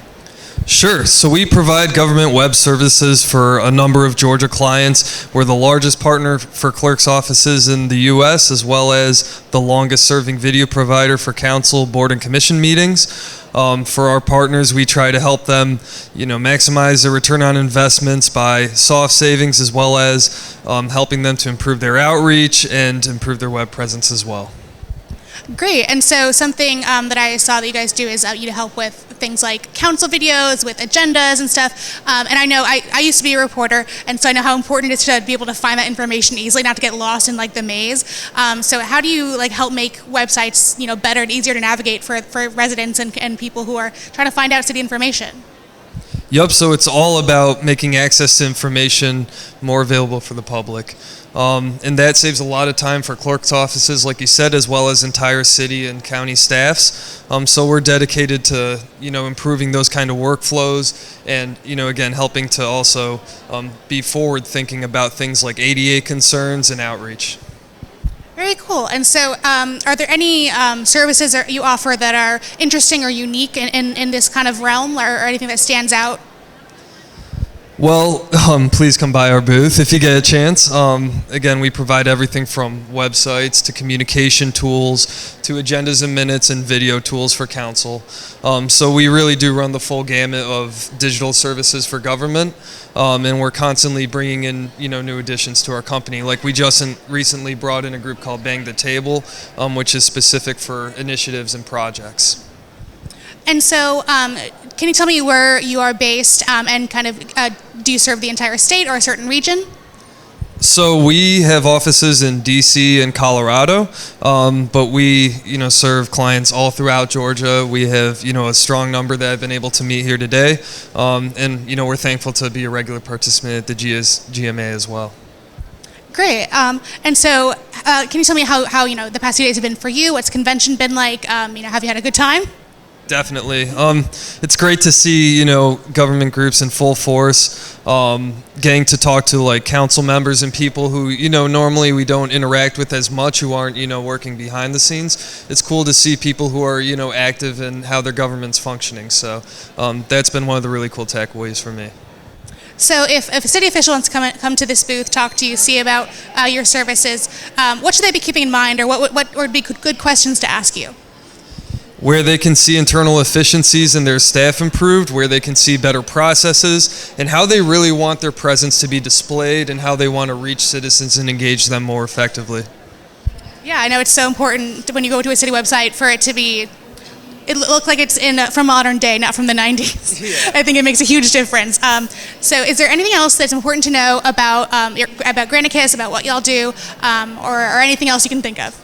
Sure. So we provide government web services for a number of Georgia clients. We're the largest partner for clerks' offices in the U.S., as well as the longest-serving video provider for council, board, and commission meetings. For our partners, we try to help them, maximize their return on investments by soft savings, as well as helping them to improve their outreach and improve their web presence as well. Great. And so something that I saw that you guys do is you help with things like council videos, with agendas and stuff. And I know I used to be a reporter, and so I know how important it is to be able to find that information easily, not to get lost in the maze. So how do you help make websites better and easier to navigate for residents and people who are trying to find out city information? Yep, so it's all about making access to information more available for the public. And that saves a lot of time for clerks' offices, like you said, as well as entire city and county staffs. So we're dedicated to, improving those kind of workflows and, again, helping to also be forward thinking about things like ADA concerns and outreach. Very cool. And so are there any services that you offer that are interesting or unique in this kind of realm, or anything that stands out? Well, please come by our booth if you get a chance. Again, we provide everything from websites to communication tools to agendas and minutes and video tools for council. So we really do run the full gamut of digital services for government, and we're constantly bringing in new additions to our company. Like we just recently brought in a group called Bang the Table, which is specific for initiatives and projects. And so, can you tell me where you are based, and kind of do you serve the entire state or a certain region? So we have offices in DC and Colorado, but we, serve clients all throughout Georgia. We have, a strong number that I've been able to meet here today, and we're thankful to be a regular participant at the GMA as well. Great. And so, can you tell me how the past few days have been for you? What's convention been like? Have you had a good time? Definitely. It's great to see, government groups in full force, getting to talk to council members and people who, normally we don't interact with as much, who aren't, working behind the scenes. It's cool to see people who are, active in how their government's functioning. So that's been one of the really cool takeaways for me. So if a city official wants to come to this booth, talk to you, see about your services, what should they be keeping in mind, or what would be good questions to ask you? Where they can see internal efficiencies and their staff improved, where they can see better processes, and how they really want their presence to be displayed, and how they want to reach citizens and engage them more effectively. Yeah, I know it's so important when you go to a city website for it to be. It looks like it's from modern day, not from the 90s. Yeah. I think it makes a huge difference. So is there anything else that's important to know about about Granicus, about what y'all do, or anything else you can think of?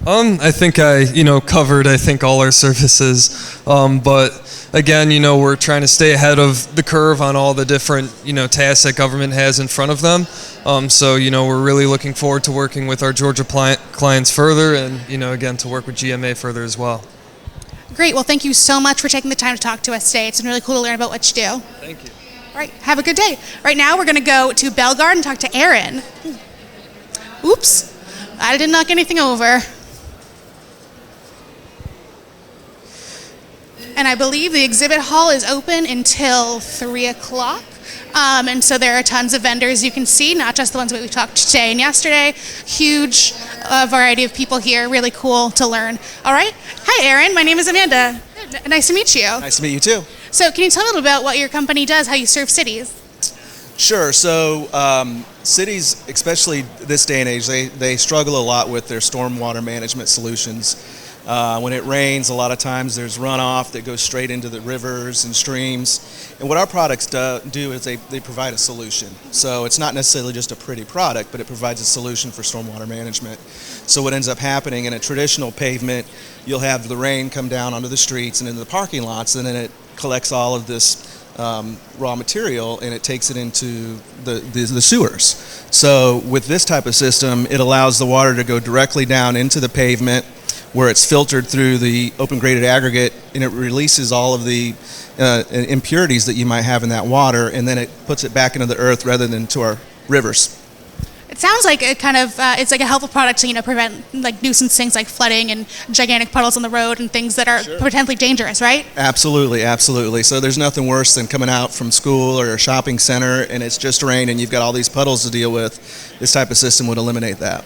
I think I covered all our services, but again, we're trying to stay ahead of the curve on all the different tasks that government has in front of them. So we're really looking forward to working with our Georgia clients further, and again to work with GMA further as well. Great. Well, thank you so much for taking the time to talk to us today. It's been really cool to learn about what you do. Thank you. All right. Have a good day. Right now, we're going to go to Bellegarde and talk to Aaron. Oops. I didn't knock anything over. And I believe the exhibit hall is open until 3 o'clock. And so there are tons of vendors you can see, not just the ones that we talked to today and yesterday. Huge variety of people here, really cool to learn. All right. Hi, Aaron. My name is Amanda. Nice to meet you. Nice to meet you, too. So can you tell me a little about what your company does, how you serve cities? Sure. So cities, especially this day and age, they struggle a lot with their stormwater management solutions. When it rains, a lot of times there's runoff that goes straight into the rivers and streams. And what our products do is they provide a solution. So it's not necessarily just a pretty product, but it provides a solution for stormwater management. So what ends up happening in a traditional pavement, you'll have the rain come down onto the streets and into the parking lots, and then it collects all of this raw material and it takes it into the sewers. So with this type of system, it allows the water to go directly down into the pavement, where it's filtered through the open graded aggregate, and it releases all of the impurities that you might have in that water, and then it puts it back into the earth rather than to our rivers. It sounds like it kind of it's like a helpful product to prevent like nuisance things like flooding and gigantic puddles on the road and things that are potentially dangerous, right? Absolutely, absolutely. So there's nothing worse than coming out from school or a shopping center and it's just rain and you've got all these puddles to deal with. This type of system would eliminate that.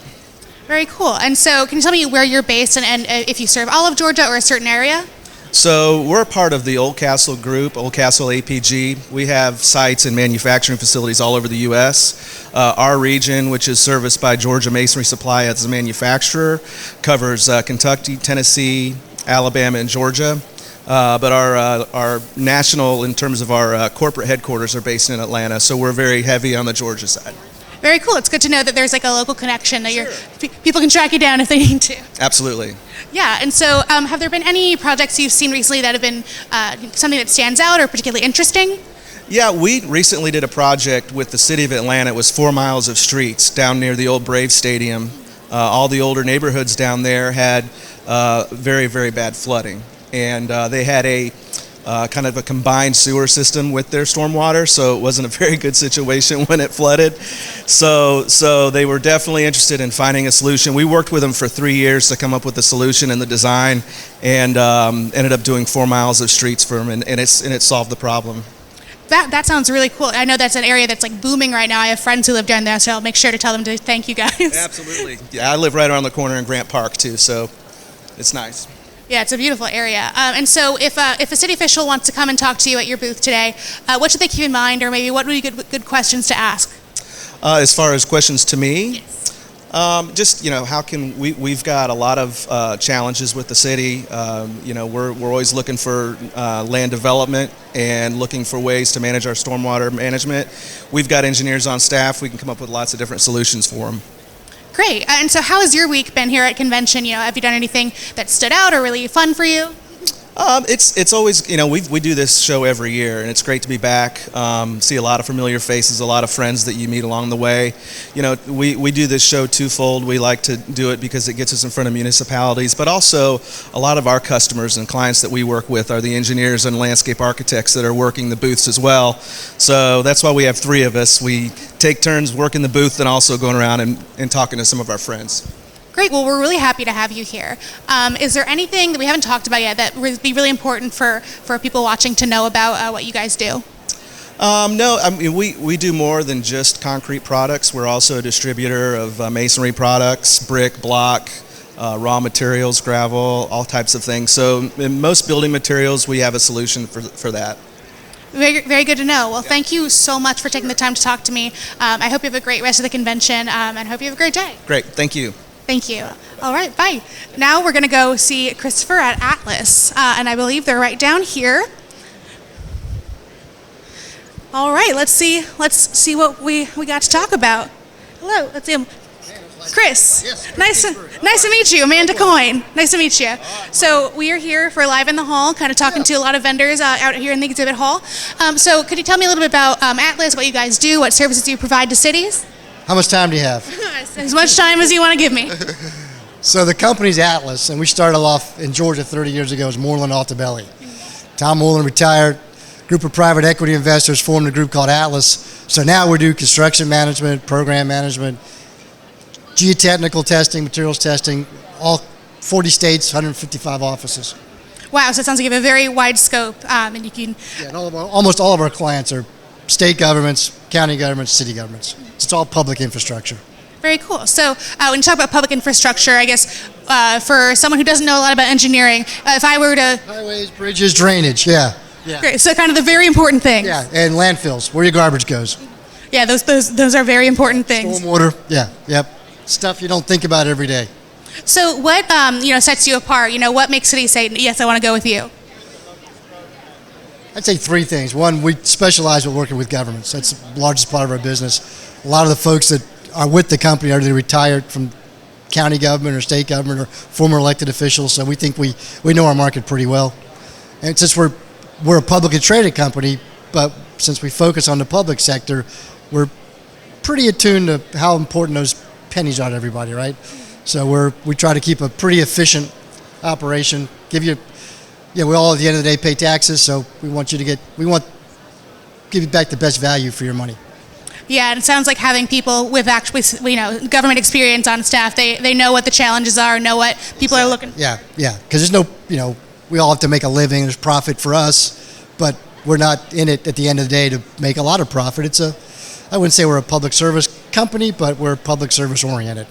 Very cool. And so can you tell me where you're based and if you serve all of Georgia or a certain area? So we're part of the Old Castle Group, Old Castle APG. We have sites and manufacturing facilities all over the U.S. Our region, which is serviced by Georgia Masonry Supply as a manufacturer, covers Kentucky, Tennessee, Alabama, and Georgia. But our national, in terms of our corporate headquarters, are based in Atlanta, so we're very heavy on the Georgia side. Very cool. It's good to know that there's like a local connection that people can track you down if they need to. Absolutely. Yeah, and so have there been any projects you've seen recently that have been something that stands out or particularly interesting? Yeah, we recently did a project with the city of Atlanta. It was 4 miles of streets down near the old Braves Stadium. All the older neighborhoods down there had very, very bad flooding. And they had a kind of a combined sewer system with their stormwater, so it wasn't a very good situation when it flooded. So they were definitely interested in finding a solution. We worked with them for 3 years to come up with the solution and the design, and ended up doing 4 miles of streets for them, and it solved the problem. That sounds really cool. I know that's an area that's like booming right now. I have friends who live down there, so I'll make sure to tell them to thank you guys. Absolutely. Yeah, I live right around the corner in Grant Park too, so it's nice. Yeah, it's a beautiful area. And so if a city official wants to come and talk to you at your booth today, what should they keep in mind, or maybe what would be good questions to ask? As far as questions to me? Yes. Just, how can we've got a lot of challenges with the city. We're always looking for land development and looking for ways to manage our stormwater management. We've got engineers on staff. We can come up with lots of different solutions for them. Great. And so how has your week been here at convention? Have you done anything that stood out or really fun for you? It's always, we do this show every year, and it's great to be back. See a lot of familiar faces, a lot of friends that you meet along the way. We do this show twofold. We like to do it because it gets us in front of municipalities, but also a lot of our customers and clients that we work with are the engineers and landscape architects that are working the booths as well. So that's why we have 3 of us. We take turns working the booth and also going around and talking to some of our friends. Great. Well, we're really happy to have you here. Is there anything that we haven't talked about yet that would be really important for people watching to know about what you guys do? No, I mean, we do more than just concrete products. We're also a distributor of masonry products, brick, block, raw materials, gravel, all types of things. So in most building materials, we have a solution for that. Very, very good to know. Well, thank you so much for taking the time to talk to me. I hope you have a great rest of the convention, and hope you have a great day. Great. Thank you. Thank you. All right, bye. Now we're going to go see Christopher at Atlas, and I believe they're right down here. All right, let's see what we got to talk about. Hello, let's see him. Chris, nice to meet you. Amanda Coyne, nice to meet you. So we are here for Live in the Hall, kind of talking to a lot of vendors out here in the exhibit hall. So could you tell me a little bit about Atlas, what you guys do, what services you provide to cities? How much time do you have? As much time as you want to give me. So the company's Atlas, and we started off in Georgia 30 years ago as Moreland Off the Belly. Tom Moreland retired. A group of private equity investors formed a group called Atlas. So now we do construction management, program management, geotechnical testing, materials testing, all 40 states, 155 offices. Wow, so it sounds like you have a very wide scope, and you can... Yeah, and almost all of our clients are state governments, county governments, city governments. It's all public infrastructure. Very cool. So when you talk about public infrastructure, I guess for someone who doesn't know a lot about engineering, if I were to... Highways, bridges, drainage, yeah. Great, so kind of the very important things. Yeah, and landfills, where your garbage goes. Yeah, those are very important things. Stormwater, yep. Stuff you don't think about every day. So what sets you apart? What makes cities say, yes, I want to go with you? I'd say three things. One, we specialize with working with governments. That's the largest part of our business. A lot of the folks that are with the company are either retired from county government or state government or former elected officials, so we think we know our market pretty well. And since we're a publicly traded company, but since we focus on the public sector, we're pretty attuned to how important those pennies are to everybody, right? So we try to keep a pretty efficient operation. We all at the end of the day pay taxes, so we want give you back the best value for your money. Yeah, and it sounds like having people with actually, government experience on staff, they know what the challenges are, know what people are looking. Yeah, because there's no, we all have to make a living. There's profit for us, but we're not in it at the end of the day to make a lot of profit. I wouldn't say we're a public service company, but we're public service oriented.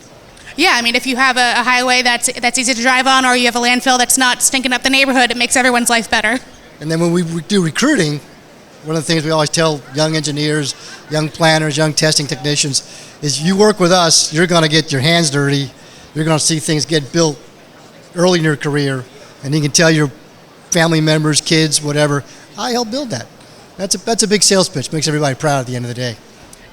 Yeah, I mean, if you have a highway that's easy to drive on, or you have a landfill that's not stinking up the neighborhood, it makes everyone's life better. And then when we do recruiting, one of the things we always tell young engineers, young planners, young testing technicians is you work with us, you're going to get your hands dirty, you're going to see things get built early in your career, and you can tell your family members, kids, whatever, I helped build that. That's a big sales pitch, makes everybody proud at the end of the day.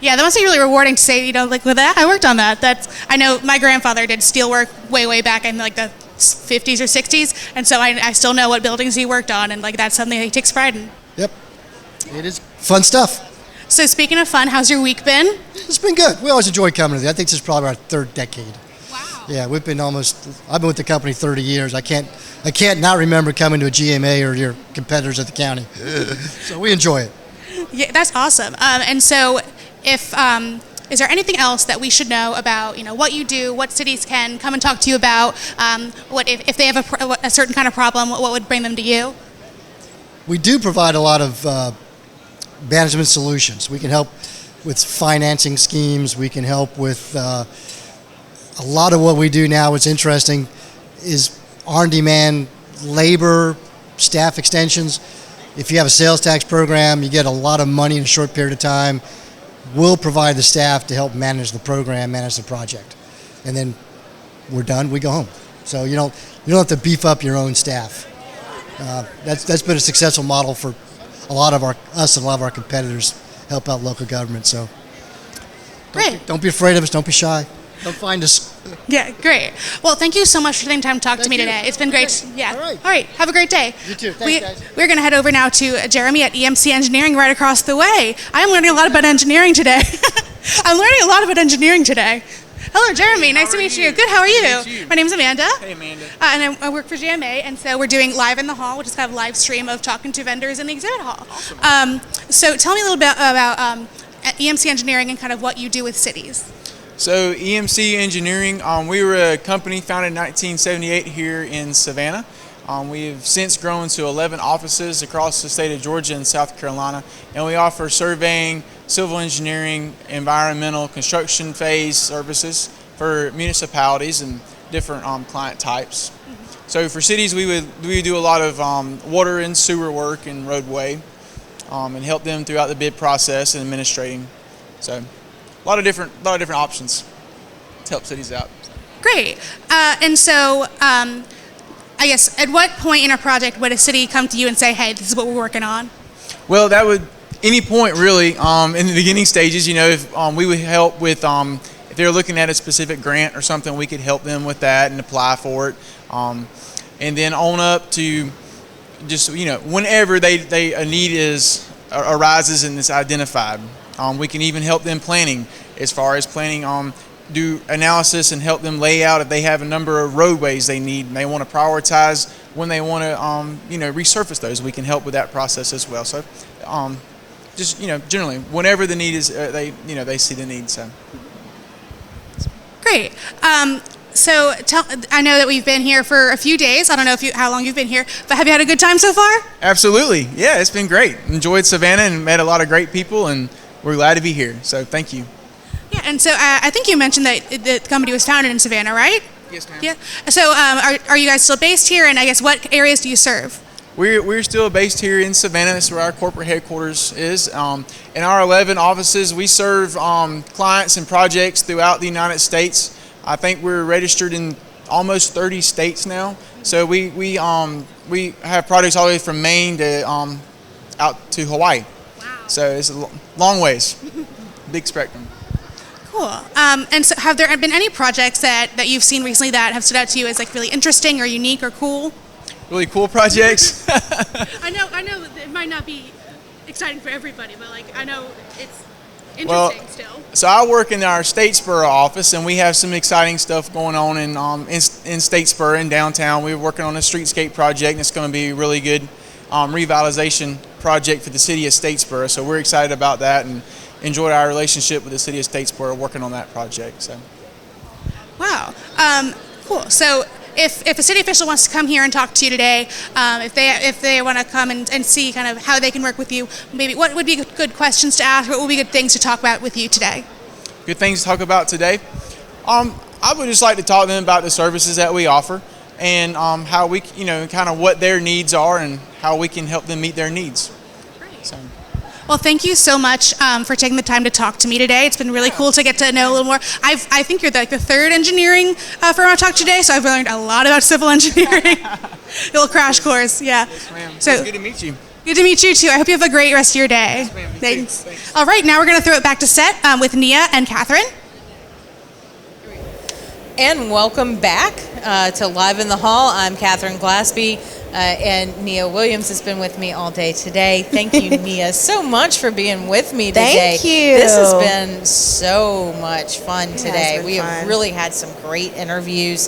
Yeah, that must be really rewarding to say, with that, I worked on that. I know my grandfather did steel work way back in the 50s or 60s, and so I still know what buildings he worked on, and that's something he takes pride in. Yep, it is fun stuff. So speaking of fun, how's your week been? It's been good. We always enjoy coming to this. I think this is probably our third decade. Wow. Yeah, I've been with the company 30 years. I can't not remember coming to a GMA or your competitors at the county. So we enjoy it. Yeah, that's awesome. And so is there anything else that we should know about, what you do, what cities can come and talk to you about, what if they have a certain kind of problem, what would bring them to you? We do provide a lot of management solutions. We can help with financing schemes. We can help with a lot of what we do now. What's interesting is on-demand labor, staff extensions. If you have a sales tax program, you get a lot of money in a short period of time. We'll provide the staff to help manage the program, manage the project. And then we're done, we go home. So you don't have to beef up your own staff. That's been a successful model for us and a lot of our competitors help out local government. So great. Don't be afraid of us, don't be shy. Come find us. Yeah, great. Well, thank you so much for taking time to talk to me today. It's been great. Yeah. All right. Have a great day. You too. Thanks, guys. We're going to head over now to Jeremy at Emc Engineering right across the way. I'm learning a lot about engineering today. Hello, Jeremy. Nice to meet you. Good. How are you? My name's Amanda. Hey, Amanda. And I work for GMA, and so we're doing Live in the Hall, which is kind of a live stream of talking to vendors in the exhibit hall. Awesome. So tell me a little bit about Emc Engineering and kind of what you do with cities. So Emc Engineering, we were a company founded in 1978 here in Savannah. We've since grown to 11 offices across the state of Georgia and South Carolina, and we offer surveying, civil engineering, environmental, construction phase services for municipalities and different client types. So for cities, we do a lot of water and sewer work and roadway, and help them throughout the bid process and administrating. So a lot of different options to help cities out. Great. And so, I guess, at what point in a project would a city come to you and say, hey, this is what we're working on? Well, that would, any point really, in the beginning stages, if we would help with, if they're looking at a specific grant or something, we could help them with that and apply for it. And then on up to just, whenever a need arises and it's identified. We can even help them planning, as far as planning, do analysis and help them lay out if they have a number of roadways they need and they want to prioritize when they want to, resurface those. We can help with that process as well. So, just, generally, whenever the need is, they see the need. So. Great. So I know that we've been here for a few days. I don't know how long you've been here, but have you had a good time so far? Absolutely. Yeah, it's been great. Enjoyed Savannah and met a lot of great people, and we're glad to be here. So thank you. Yeah, and so I think you mentioned that the company was founded in Savannah, right? Yes, ma'am. Yeah. So are you guys still based here, and I guess what areas do you serve? We're still based here in Savannah. That's where our corporate headquarters is. In our 11 offices, we serve clients and projects throughout the United States. I think we're registered in almost 30 states now. So we have projects all the way from Maine to out to Hawaii. Wow. So it's a long ways, big spectrum. Cool. And so have there been any projects that you've seen recently that have stood out to you as like really interesting or unique or cool? Really cool projects? I know it might not be exciting for everybody, but I know it's interesting still. So I work in our Statesboro office, and we have some exciting stuff going on in Statesboro in downtown. We're working on a streetscape project, and it's going to be a really good revitalization project for the city of Statesboro. So we're excited about that and enjoyed our relationship with the city of Statesboro working on that project. So. Wow. Cool. So if a city official wants to come here and talk to you today, if they want to come and see kind of how they can work with you, maybe what would be good questions to ask? What would be good things to talk about with you today? Good things to talk about today? I would just like to talk to them about the services that we offer and how we, kind of what their needs are and how we can help them meet their needs. Great. So. Well, thank you so much for taking the time to talk to me today. It's been really cool to get to know a little more. I think you're the third engineering firm I've talked to today, so I've learned a lot about civil engineering. A little crash course, yeah. Yes, ma'am. So, it's good to meet you. Good to meet you, too. I hope you have a great rest of your day. Yes, ma'am. Thanks. All right, now we're going to throw it back to set with Nia and Catherine. And welcome back to Live in the Hall. I'm Catherine Glaspie. And Nia Williams has been with me all day today. Thank you, Nia, so much for being with me today. Thank you. This has been so much fun today. We have really had some great interviews.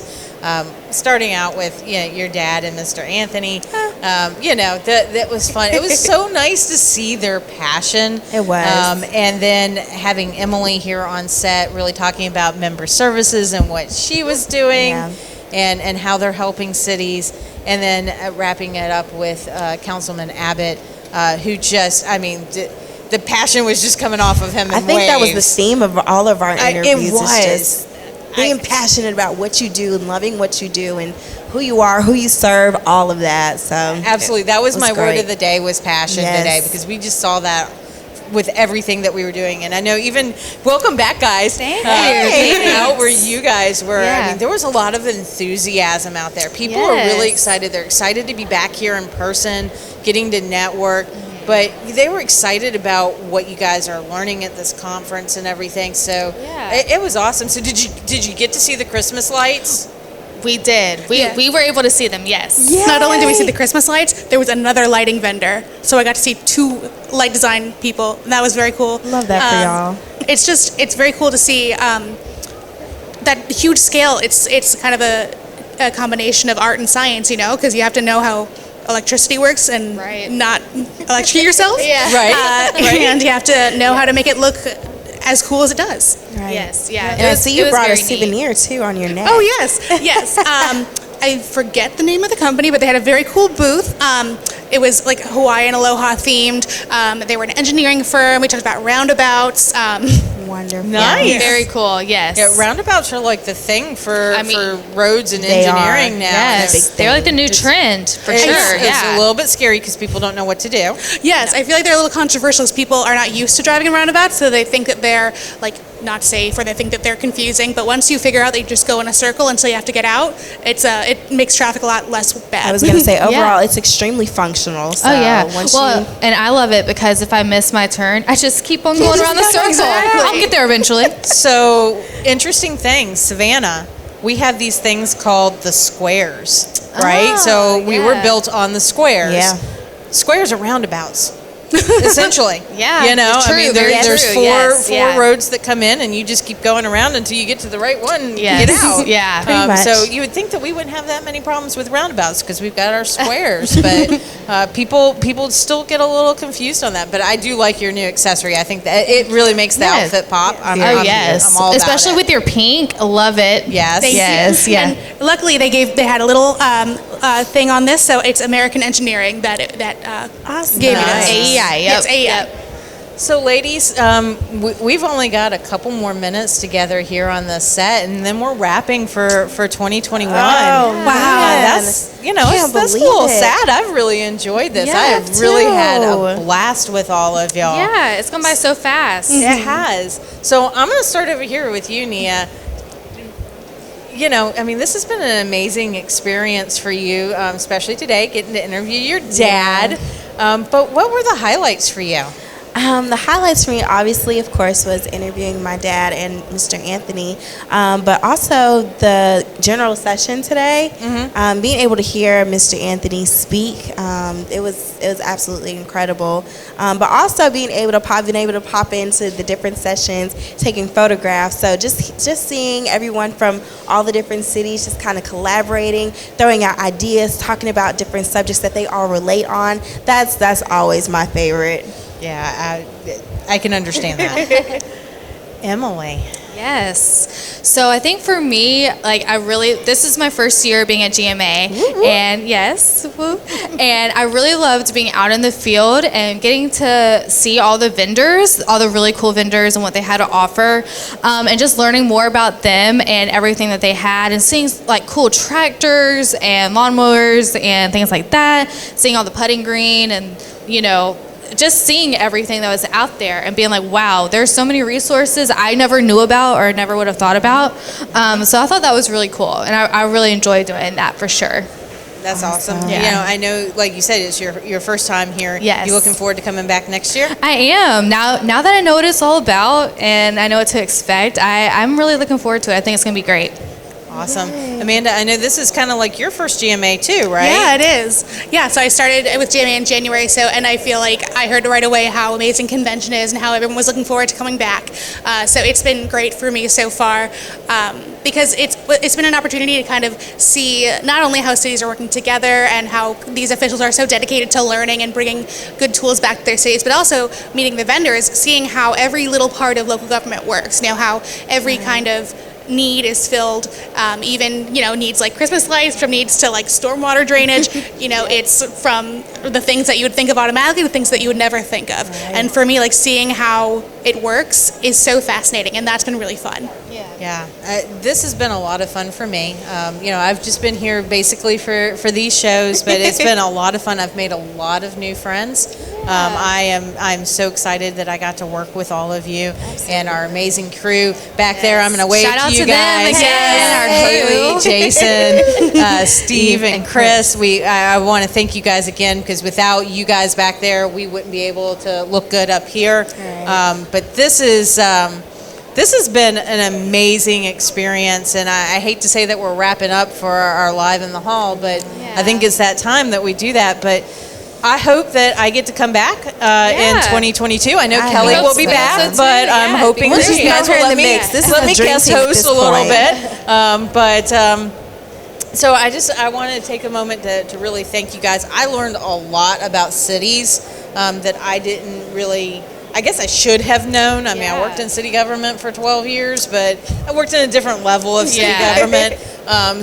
Starting out with your dad and Mr. Anthony. That was fun. It was so nice to see their passion. It was. And then having Emily here on set, really talking about member services and what she was doing. Yeah. And how they're helping cities, and then wrapping it up with Councilman Abbott, who just, the passion was just coming off of him in I think waves. that was the theme of all of our interviews. It was. It's just being passionate about what you do and loving what you do and who you are, who you serve, all of that. So absolutely, that was my great. Word of the day was passion today, because we just saw that with everything that we were doing. And I know even, welcome back, guys. Thank you. Out where you guys were. Yeah. There was a lot of enthusiasm out there. People are really excited. They're excited to be back here in person, getting to network. But they were excited about what you guys are learning at this conference and everything. So it was awesome. So did you get to see the Christmas lights? We did. We were able to see them, yes. Yay. Not only did we see the Christmas lights, there was another lighting vendor. So I got to see 2 light design people. And that was very cool. Love that for y'all. It's very cool to see that huge scale. It's kind of a combination of art and science, because you have to know how electricity works and not electrocute yourself. And you have to know how to make it look as cool as it does. Right. Yes, yeah. And I see you brought a souvenir too on your neck. Oh yes. I forget the name of the company, but they had a very cool booth. It was like Hawaiian Aloha themed. They were an engineering firm. We talked about roundabouts. Wonderful. Nice. Very cool, yes. Yeah, roundabouts are like the thing for roads and engineering now. Yes, they're like the new trend, for sure. It's a little bit scary because people don't know what to do. Yes, I feel like they're a little controversial because people are not used to driving in roundabouts, so they think that they're like not safe or they think that they're confusing. But once you figure out that you just go in a circle until you have to get out, it makes traffic a lot less bad. I was going to say, overall, it's extremely functional. So and I love it because if I miss my turn, I just keep on going around the circle. Exactly. I'll get there eventually. So, interesting thing, Savannah, we have these things called the squares, right? So we were built on the squares. Yeah. Squares are roundabouts. Essentially, Yeah, you know, true, I mean, very there's true, four yes, yeah. roads that come in, and you just keep going around until you get to the right one and Yes. get out. Yeah. Pretty much. So you would think that we wouldn't have that many problems with roundabouts because we've got our squares, but people still get a little confused on that. But I do like your new accessory. I think that it really makes the Yes. outfit pop. I'm all especially about with your pink. Love it. Yes. Thank Yes. you. Yeah. And luckily, they had a little thing on this, so it's American Engineering that gave me this. AEI. Yep. Yes, AEI. So, ladies, we've only got a couple more minutes together here on the set, and then we're wrapping for 2021. Oh, wow. That's that's a little sad. I've really enjoyed this. Yeah, I have really had a too. blast with all of y'all. Yeah, it's gone by so fast. It has. So I'm going to start over here with you, Nia. You know, I mean, this has been an amazing experience for you, especially today, getting to interview your dad. But what were the highlights for you? The highlights for me, obviously, of course, was interviewing my dad and Mr. Anthony, but also the general session today. Being able to hear Mr. Anthony speak, it was absolutely incredible. But also being able to pop into the different sessions, taking photographs. So just seeing everyone from all the different cities, just kind of collaborating, throwing out ideas, talking about different subjects that they all relate on. That's always my favorite. Yeah, I can understand that. Emily. Yes. So I think for me, this is my first year being at GMA, and and I really loved being out in the field and getting to see all the vendors, all the really cool vendors and what they had to offer, and just learning more about them and everything that they had, and seeing like cool tractors and lawnmowers and things like that, seeing all the putting green and, just seeing everything that was out there and being like, wow, there's so many resources I never knew about or never would have thought about. So I thought that was really cool, and I really enjoyed doing that for sure. That's awesome. Yeah. I know, like you said, it's your first time here. Yes. You looking forward to coming back next year? I am. Now that I know what it's all about and I know what to expect, I'm really looking forward to it. I think it's going to be great. Awesome. Amanda, I know this is kind of like your first GMA too, right? Yeah, it is. Yeah, so I started with GMA in January, and I feel like I heard right away how amazing convention is and how everyone was looking forward to coming back. So it's been great for me so far because it's been an opportunity to kind of see not only how cities are working together and how these officials are so dedicated to learning and bringing good tools back to their cities, but also meeting the vendors, seeing how every little part of local government works, how every kind of need is filled, even needs like Christmas lights, from needs to like stormwater drainage. It's from the things that you would think of automatically to things that you would never think of. Right. And for me, like seeing how it works is so fascinating, and that's been really fun. Yeah. This has been a lot of fun for me. I've just been here basically for these shows, but it's been a lot of fun. I've made a lot of new friends. I'm so excited that I got to work with all of you and our amazing crew back there. I'm going to wave Shout out to you to them guys. again, our Haley, crew. Jason, Steve, and Chris. I want to thank you guys again, because without you guys back there, we wouldn't be able to look good up here. Right. But this has been an amazing experience, and I hate to say that we're wrapping up for our Live in the Hall, but I think it's that time that we do that. But I hope that I get to come back in 2022. I know Kelly will be back, but I'm hoping that you guys will let me guest host a little bit. So I want to take a moment to really thank you guys. I learned a lot about cities that I didn't really, I guess I should have known. I mean, I worked in city government for 12 years, but I worked in a different level of city government.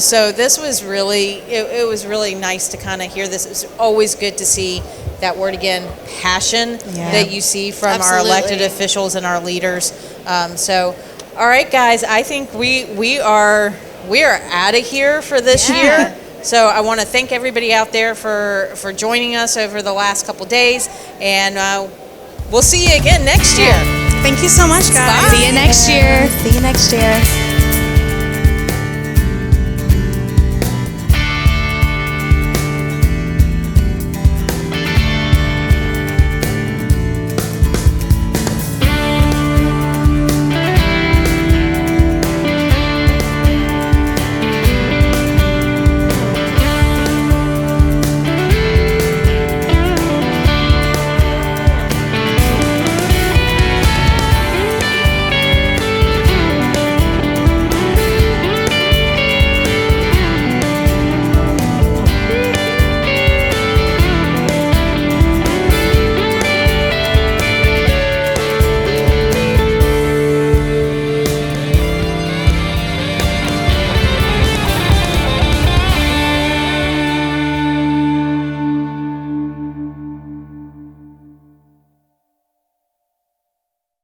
So this was really, it was really nice to kind of hear this. It's always good to see that word again, passion, that you see from our elected officials and our leaders. So, all right, guys, I think we are out of here for this year. So I want to thank everybody out there for joining us over the last couple days, and we'll see you again next year. Thank you so much, guys. See you next year. See you next year.